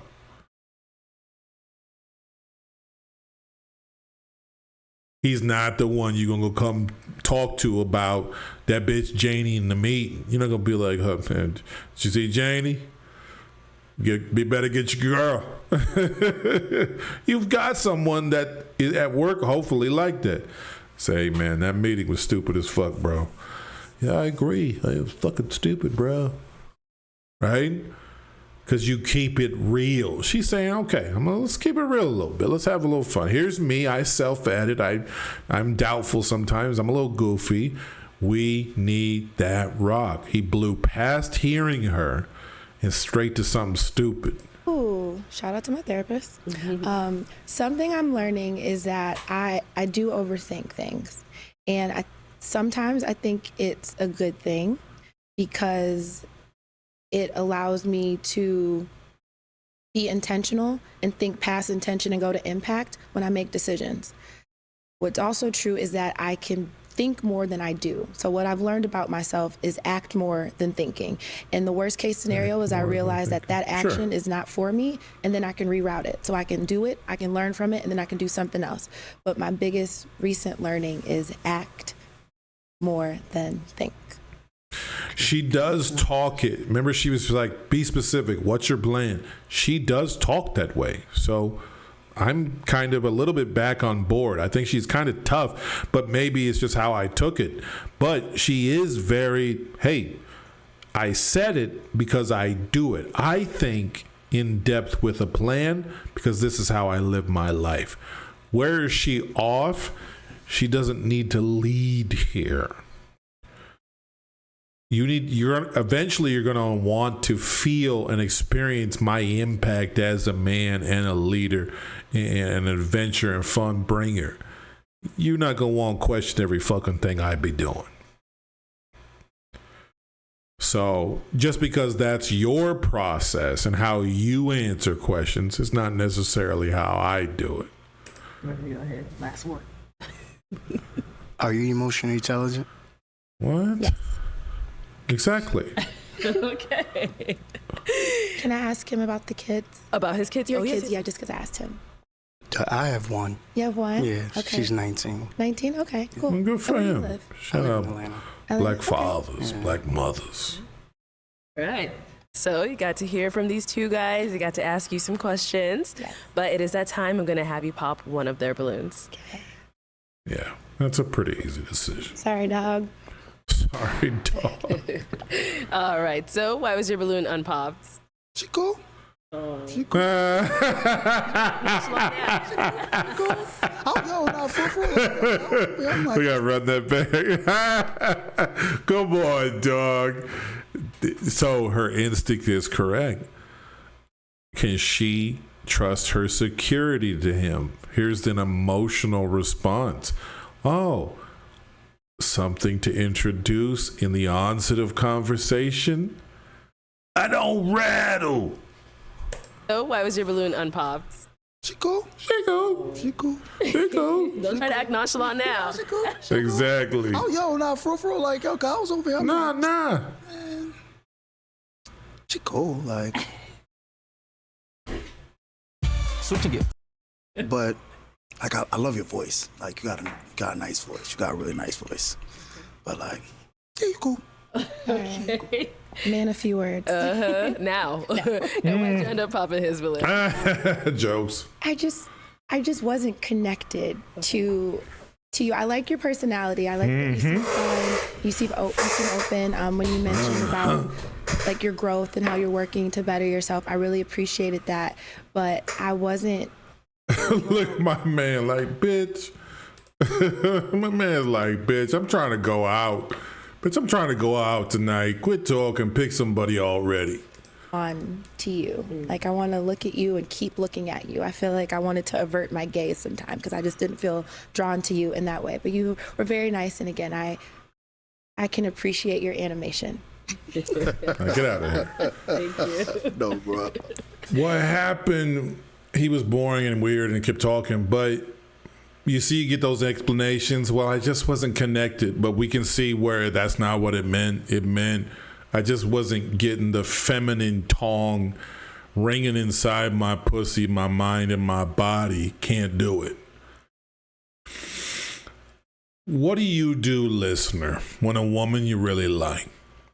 He's not the one you're going to come talk to about that bitch Janie in the meeting. You're not going to be like, huh, man, did you see Janie? Be better get your girl. You've got someone that is at work, hopefully, like that. Say, hey, man, that meeting was stupid as fuck, bro. Yeah, I agree. It was fucking stupid, bro. Right? Because you keep it real. She's saying, okay, let's keep it real a little bit. Let's have a little fun. Here's me. I self-edit. I'm doubtful sometimes. I'm a little goofy. We need that rock. He blew past hearing her and straight to something stupid. Ooh, shout out to my therapist. Something I'm learning is that I do overthink things. And sometimes I think it's a good thing because it allows me to be intentional and think past intention and go to impact when I make decisions. What's also true is that I can think more than I do. So what I've learned about myself is act more than thinking. And the worst case scenario is I realize that action is not for me, and then I can reroute it. So I can do it, I can learn from it, and then I can do something else. But my biggest recent learning is act more than think. She does talk it. Remember, she was like, be specific. What's your plan? She does talk that way. So I'm kind of a little bit back on board. I think she's kind of tough, but maybe it's just how I took it. But she is very, hey, I said it because I do it. I think in depth with a plan because this is how I live my life. Where is she off? She doesn't need to lead here. Eventually you're going to want to feel and experience my impact as a man and a leader and an adventure and fun bringer. You're not going to want to question every fucking thing I be doing. So just because that's your process and how you answer questions is not necessarily how I do it. Go ahead. Last one. Are you emotionally intelligent? What? Yes. Exactly. Okay. Can I ask him about the kids? About his kids? Your yes, kids? yes. Yeah, just because I asked him. I have one. You have one? Yeah, Okay. she's 19. 19? Okay, cool. Good for Where do you him. live? Shut I live up. in Atlanta. Black Okay. fathers, black mothers. Right. So you got to hear from these two guys. You got to ask you some questions. Yes. But it is that time. I'm going to have you pop one of their balloons. Okay. Yeah, that's a pretty easy decision. Sorry, dog. Sorry, dog. All right. So why was your balloon unpopped? She cool. She cool. Uh, Oh, yo, nah, for I'm like, we gotta run that back. Come on, dog. So her instinct is correct. Can she trust her security to him? Here's an emotional response. Oh, something to introduce in the onset of conversation? I don't rattle. So why was your balloon unpopped? she cool. She go. She cool. She go. Don't try to act nonchalant now. She cool. Exactly. Oh, yo, nah, for real, like, okay, I was over here. I'm Nah, like, nah. man, she cool, like, Switching it. But like I love your voice. Like you got a nice voice. You got a really nice voice. But like, yeah, you cool. Okay. Man, a few words. Now. And why'd you end up popping his balloon? Jokes. I just wasn't connected to you. I like your personality. I like that you seem fun. You seem open. When you mentioned about like your growth and how you're working to better yourself, I really appreciated that. But I wasn't. Look at my man like, bitch. My man's like, bitch, I'm trying to go out. Bitch, I'm trying to go out tonight. Quit talking, pick somebody already. On to you. Like I want to look at you and keep looking at you. I feel like I wanted to avert my gaze sometime because I just didn't feel drawn to you in that way. But you were very nice, and again, I can appreciate your animation. Get out of here. Thank you. no, bro. What happened, he was boring and weird and kept talking, but you see, you get those explanations. Well, I just wasn't connected, but we can see where that's not what it meant. It meant I just wasn't getting the feminine tongue ringing inside my pussy, my mind, and my body. Can't do it. What do you do, listener, when a woman you really like,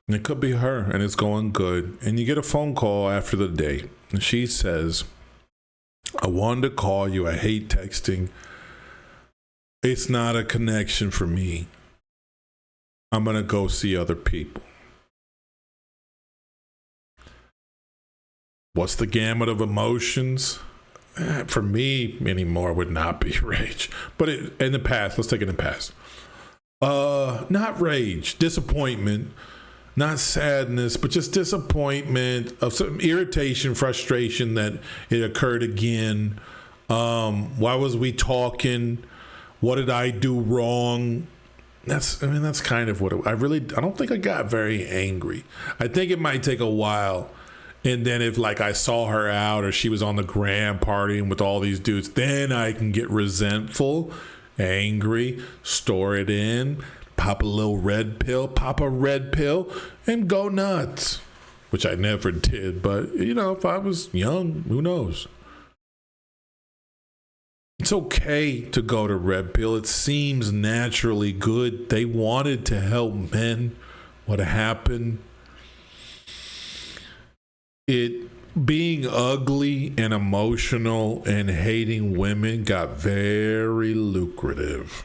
and it could be her, and it's going good, and you get a phone call after the date, and she says, I wanted to call you. I hate texting. It's not a connection for me. I'm going to go see other people. What's the gamut of emotions? For me, anymore would not be rage. But in the past, let's take it in the past. Not rage, disappointment, not sadness, but just disappointment, of some irritation, frustration that it occurred again. Why was we talking? What did I do wrong? That's kind of what I don't think I got very angry. I think it might take a while. And then if like I saw her out or she was on the gram partying with all these dudes, then I can get resentful, angry, store it in, pop a red pill and go nuts, which I never did. But, if I was young, who knows? It's okay to go to red pill. It seems naturally good. They wanted to help men. What happened? It being ugly and emotional and hating women got very lucrative.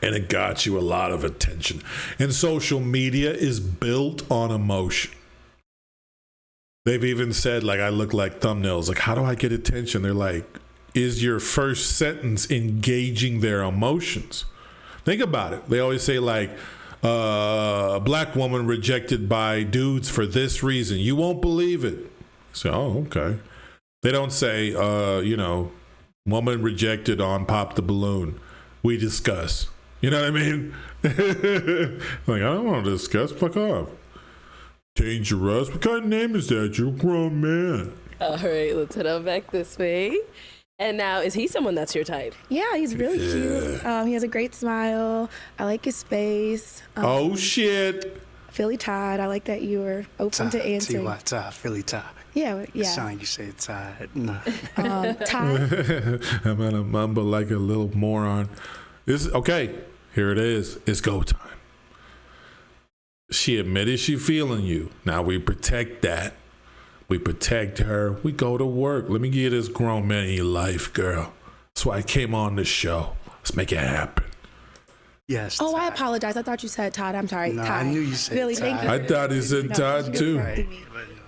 And it got you a lot of attention. And social media is built on emotion. They've even said, like, I look like thumbnails. Like, how do I get attention? They're like, is your first sentence engaging their emotions? Think about it. They always say, like, a black woman rejected by dudes for this reason. You won't believe it. So, oh, okay. They don't say, woman rejected on Pop the Balloon. We discuss. You know what I mean? Like, I don't want to discuss. Fuck off. DangerRuss. What kind of name is that? You're a grown man. All right, let's head on back this way. And now, is he someone that's your type? Yeah, he's really cute. He has a great smile. I like his face. Oh, shit. Philly Todd. I like that you were open to answering. T-Y, Todd, Philly Todd. Yeah. Sound you say Todd. No. Todd. I'm gonna mumble like a little moron. Okay, here it is. It's go time. She admitted she feeling you. Now we protect that. We protect her. We go to work. Let me give you this grown man in your life, girl. That's why I came on this show. Let's make it happen. Yes. Oh, Todd. I apologize. I thought you said Todd. I'm sorry. No, Todd. I knew you said Really, Todd. thank you. I thought he said Todd too.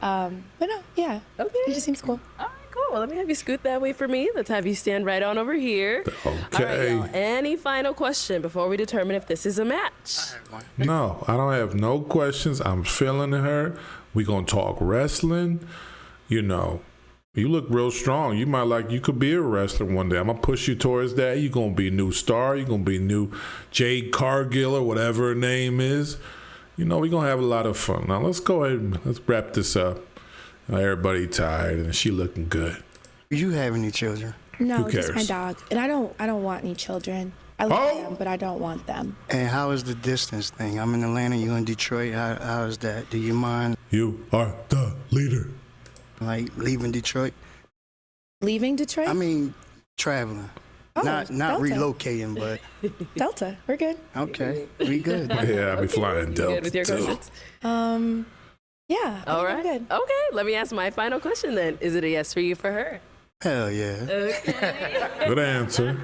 But no, yeah. Okay. He just seems cool. All right, cool. Well, let me have you scoot that way for me. Let's have you stand right on over here. Okay. All right, y'all. Any final question before we determine if this is a match? No, I don't have no questions. I'm feeling her. We gonna talk wrestling. You know, you look real strong. You could be a wrestler one day. I'm gonna push you towards that. You're gonna be a new star. You're gonna be a new Jade Cargill or whatever her name is. You know, we're gonna have a lot of fun. Now let's go ahead and let's wrap this up. Everybody tired and she looking good. Do you have any children? No, Who just my cares? dog. And I don't want any children. I love them, but I don't want them. And how is the distance thing? I'm in Atlanta, you in Detroit. How is that? Do you mind, You are the leader. like, leaving Detroit? Leaving Detroit? I mean, traveling. Oh, not Delta. relocating, but Delta. We're good. okay, we good. Yeah, I'll be flying You Delta good with your too. questions? Yeah. All I'm right. good. Okay, let me ask my final question then. Is it a yes for you for her? Hell yeah. Okay. Good answer.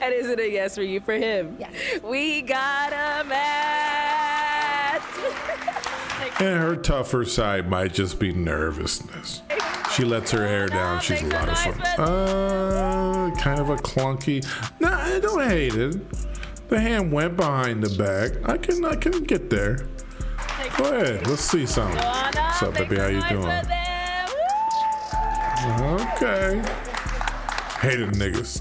And is it a yes for you for him? Yes. We got a match. And her tougher side might just be nervousness. She lets her hair down. She's a lot of fun. Kind of a clunky. Nah, I don't hate it. The hand went behind the back. I can get there. Go ahead. Let's see something. What's up, baby? How you doing? Okay. Hated niggas.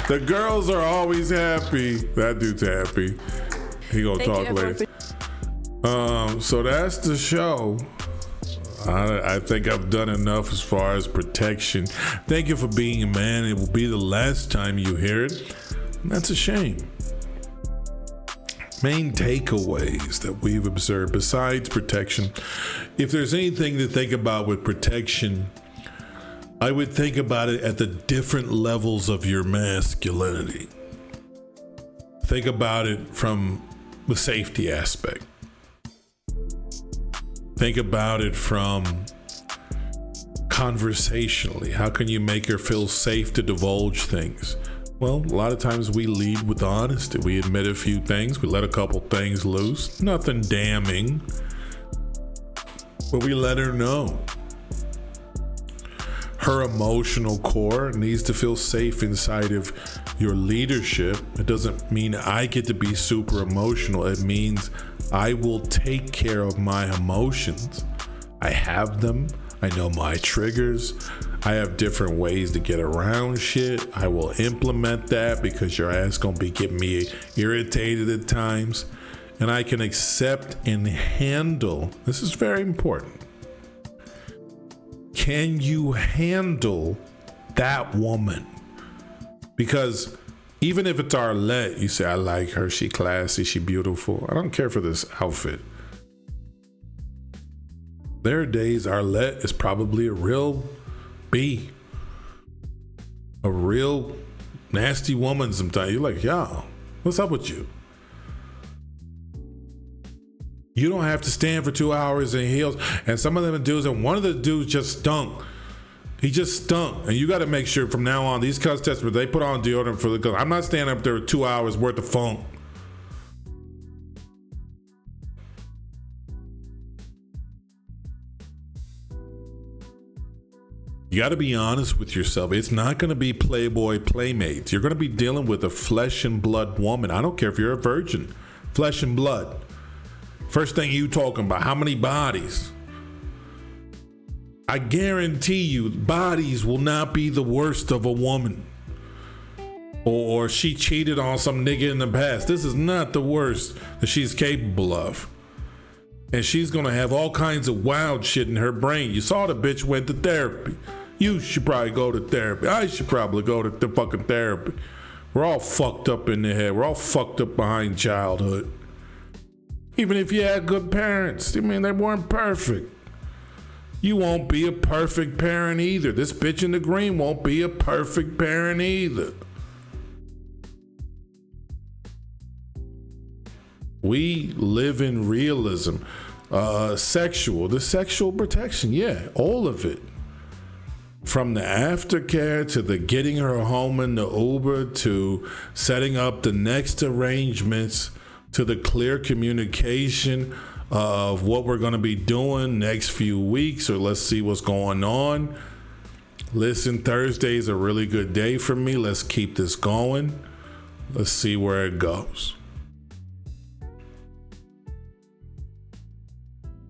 The girls are always happy. That dude's happy. He gonna talk later. So that's the show. I think I've done enough as far as protection. Thank you for being a man. It will be the last time you hear it. And that's a shame. Main takeaways that we've observed besides protection. If there's anything to think about with protection, I would think about it at the different levels of your masculinity. Think about it from the safety aspect. Think about it from conversationally. How can you make her feel safe to divulge things? Well, a lot of times we lead with honesty. We admit a few things. We let a couple things loose. Nothing damning. But we let her know. Her emotional core needs to feel safe inside of your leadership. It doesn't mean I get to be super emotional. It means I will take care of my emotions. I have them. I know my triggers. I have different ways to get around shit. I will implement that because your ass gonna be getting me irritated at times. And I can accept and handle. This is very important. Can you handle that woman? Because even if it's Arlette, you say, I like her, she classy, she beautiful. I don't care for this outfit. There are days Arlette is probably a real B. A real nasty woman sometimes. You're like, yo, what's up with you? You don't have to stand for 2 hours in heels. And some of them dudes, and one of the dudes just stunk. He just stunk. And you got to make sure from now on, these cuss testers, they put on deodorant for the cuss. I'm not standing up there with 2 hours worth of funk. You got to be honest with yourself. It's not going to be Playboy Playmates. You're going to be dealing with a flesh and blood woman. I don't care if you're a virgin. Flesh and blood. First thing you talking about, how many bodies? I guarantee you, bodies will not be the worst of a woman. Or she cheated on some nigga in the past. This is not the worst that she's capable of. And she's going to have all kinds of wild shit in her brain. You saw the bitch went to therapy. You should probably go to therapy. I should probably go to the fucking therapy. We're all fucked up in the head. We're all fucked up behind childhood. Even if you had good parents, I mean, they weren't perfect. You won't be a perfect parent either. This bitch in the green won't be a perfect parent either. We live in realism. The sexual protection, yeah, all of it. From the aftercare to the getting her home in the Uber to setting up the next arrangements to the clear communication of what we're going to be doing next few weeks, or let's see what's going on. Listen, Thursday is a really good day for me. Let's keep this going. Let's see where it goes.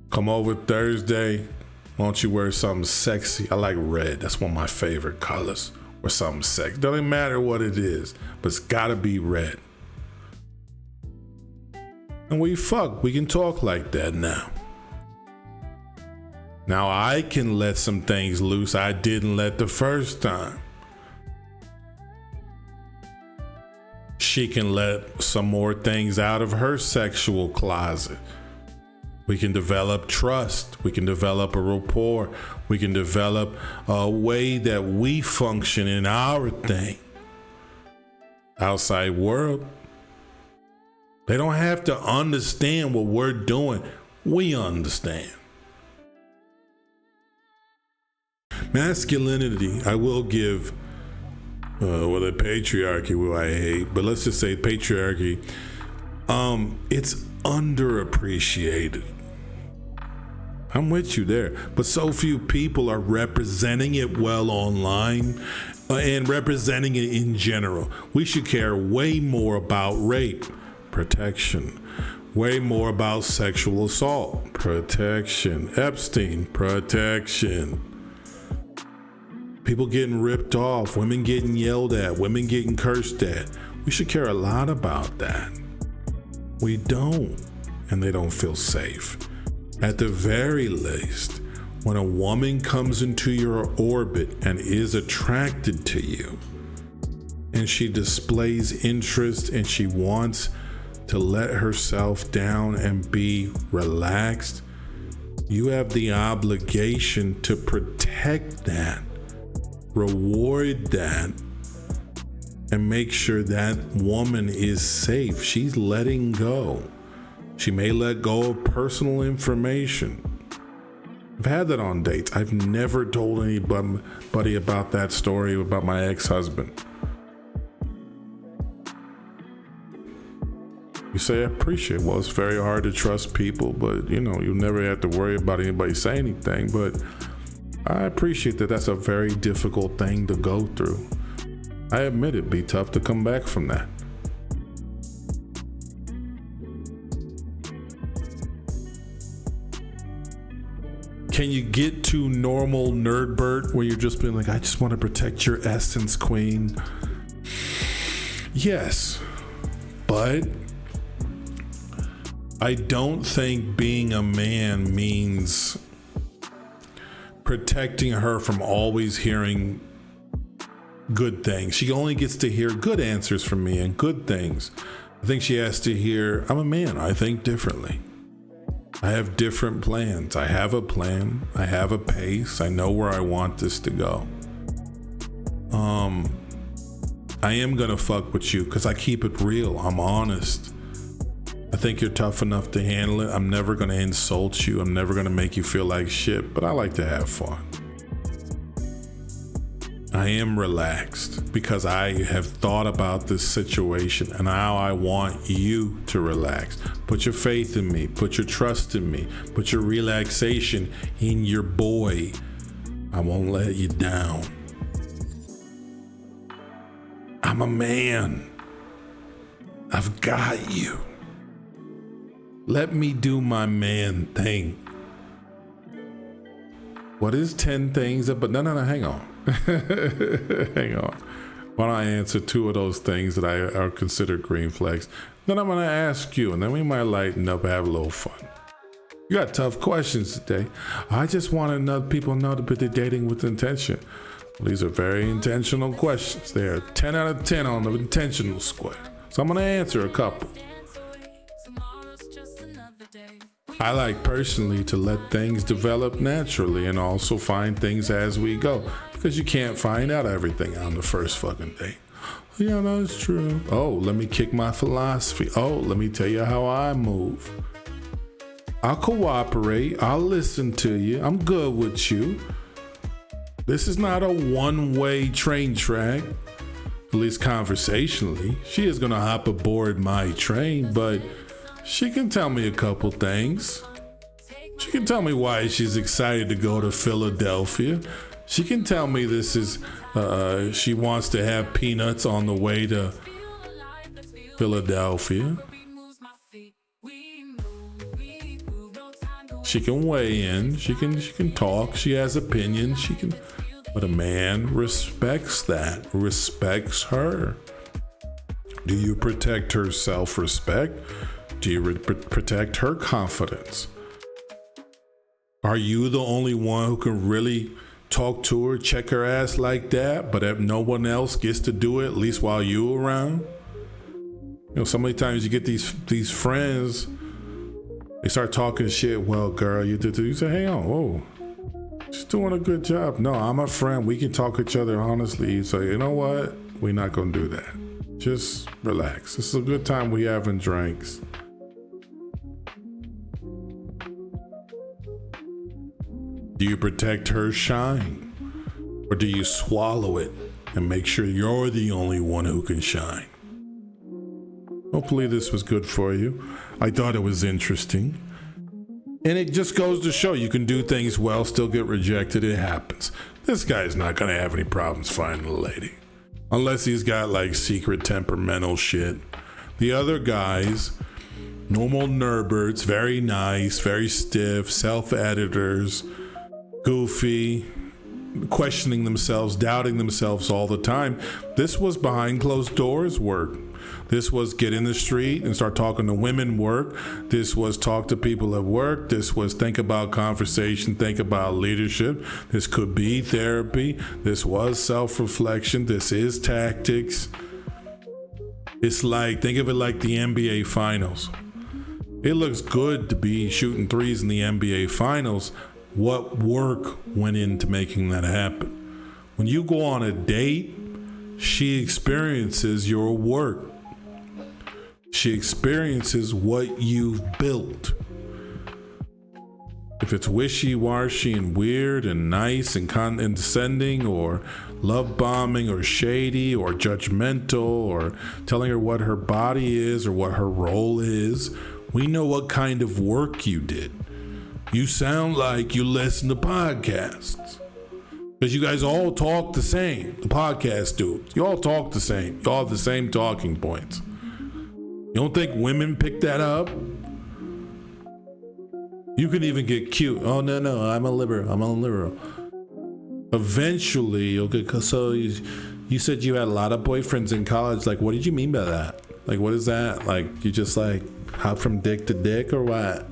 Come over Thursday. Why don't you wear something sexy? I like red. That's one of my favorite colors. Or something sexy. Doesn't matter what it is, but it's gotta be red. And we can talk like that now. Now I can let some things loose I didn't let the first time. She can let some more things out of her sexual closet. We can develop trust. We can develop a rapport. We can develop a way that we function in our thing. Outside world, they don't have to understand what we're doing. We understand. Masculinity, I will give, the patriarchy, who I hate, but let's just say patriarchy, it's underappreciated. I'm with you there, but so few people are representing it well online and representing it in general. We should care way more about rape, protection, way more about sexual assault, protection, Epstein, protection. People getting ripped off, women getting yelled at, women getting cursed at. We should care a lot about that. We don't, and they don't feel safe. At the very least, when a woman comes into your orbit and is attracted to you, and she displays interest and she wants to let herself down and be relaxed, you have the obligation to protect that, reward that, and make sure that woman is safe. She's letting go. She may let go of personal information. I've had that on dates. I've never told anybody about that story about my ex-husband. You say, I appreciate it. Well, it's very hard to trust people, but you never have to worry about anybody saying anything. But I appreciate that that's a very difficult thing to go through. I admit it'd be tough to come back from that. Can you get to normal nerdbert where you're just being like, I just want to protect your essence, queen? Yes, but I don't think being a man means protecting her from always hearing good things. She only gets to hear good answers from me and good things. I think she has to hear, I'm a man, I think differently. I have different plans. I have a plan. I have a pace. I know where I want this to go. I am gonna fuck with you because I keep it real. I'm honest. I think you're tough enough to handle it. I'm never gonna insult you. I'm never gonna make you feel like shit, but I like to have fun. I am relaxed because I have thought about this situation and how I want you to relax. Put your faith in me. Put your trust in me. Put your relaxation in your boy. I won't let you down. I'm a man. I've got you. Let me do my man thing. What is 10 things? But no, hang on. Hang on. Why don't I answer 2 of those things that are considered green flags? Then I'm going to ask you, and then we might lighten up, have a little fun. You got tough questions today. I just want to know people know that they're dating with intention. Well, these are very intentional questions. They are 10 out of 10 on the intentional square. So I'm going to answer a couple. I like personally to let things develop naturally and also find things as we go, because you can't find out everything on the first fucking date. Yeah, that's true. Oh, let me kick my philosophy. Oh, let me tell you how I move. I'll cooperate. I'll listen to you. I'm good with you. This is not a one-way train track, at least conversationally. She is going to hop aboard my train, but she can tell me a couple things. She can tell me why she's excited to go to Philadelphia. She can tell me this is, she wants to have peanuts on the way to Philadelphia. She can weigh in. She can talk. She has opinions. But a man respects that, respects her. Do you protect her self-respect? Do you protect her confidence? Are you the only one who can really talk to her, check her ass like that, but if no one else gets to do it, at least while you around? You know, so many times you get these friends, they start talking shit. Well, girl, you did. You say, hey, whoa, she's doing a good job. No, I'm a friend. We can talk to each other honestly. So you know what? We're not gonna do that. Just relax. This is a good time. We having drinks. Do you protect her shine? Or do you swallow it and make sure you're the only one who can shine? Hopefully this was good for you. I thought it was interesting. And it just goes to show you can do things well, still get rejected. It happens. This guy's not going to have any problems finding a lady. Unless he's got like secret temperamental shit. The other guys, normal nerdbirds, very nice, very stiff, self-editors, goofy, questioning themselves, doubting themselves all the time. This was behind closed doors work. This was get in the street and start talking to women work. This was talk to people at work. This was think about conversation, think about leadership. This could be therapy. This was self-reflection. This is tactics. It's like, think of it like the NBA Finals. It looks good to be shooting threes in the NBA Finals. What work went into making that happen? When you go on a date, she experiences your work. She experiences what you've built. If it's wishy-washy and weird and nice and condescending or love bombing or shady or judgmental or telling her what her body is or what her role is, we know what kind of work you did. You sound like you listen to podcasts. Because you guys all talk the same. The podcast dudes. You all talk the same. You all have the same talking points. You don't think women pick that up? You can even get cute. Oh, no, I'm a liberal. Eventually, okay, so you said you had a lot of boyfriends in college. Like, what did you mean by that? Like, what is that? Like, you just like hop from dick to dick or what?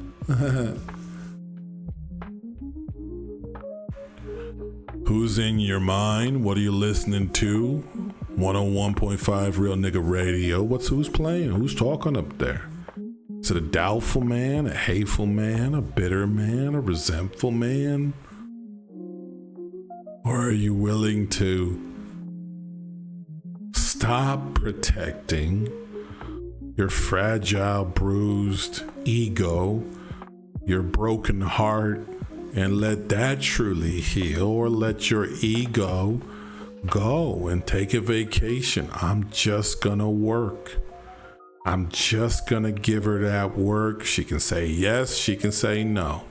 Who's in your mind? What are you listening to? 101.5 Real Nigga Radio. Who's playing? Who's talking up there? Is it a doubtful man, a hateful man, a bitter man, a resentful man? Or are you willing to stop protecting your fragile, bruised ego, your broken heart, and let that truly heal, or let your ego Go and take a vacation. I'm just gonna work. I'm just gonna give her that work. She can say yes, she can say no.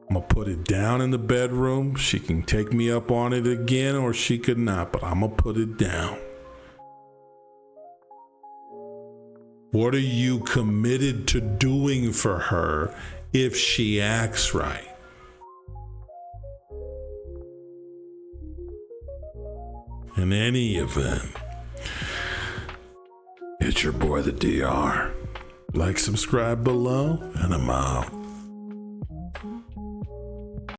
I'm gonna put it down in the bedroom. She can take me up on it again, or she could not, but I'm gonna put it down. What are you committed to doing for her if she acts right? In any event, it's your boy, the DR. Like, subscribe below, and I'm out.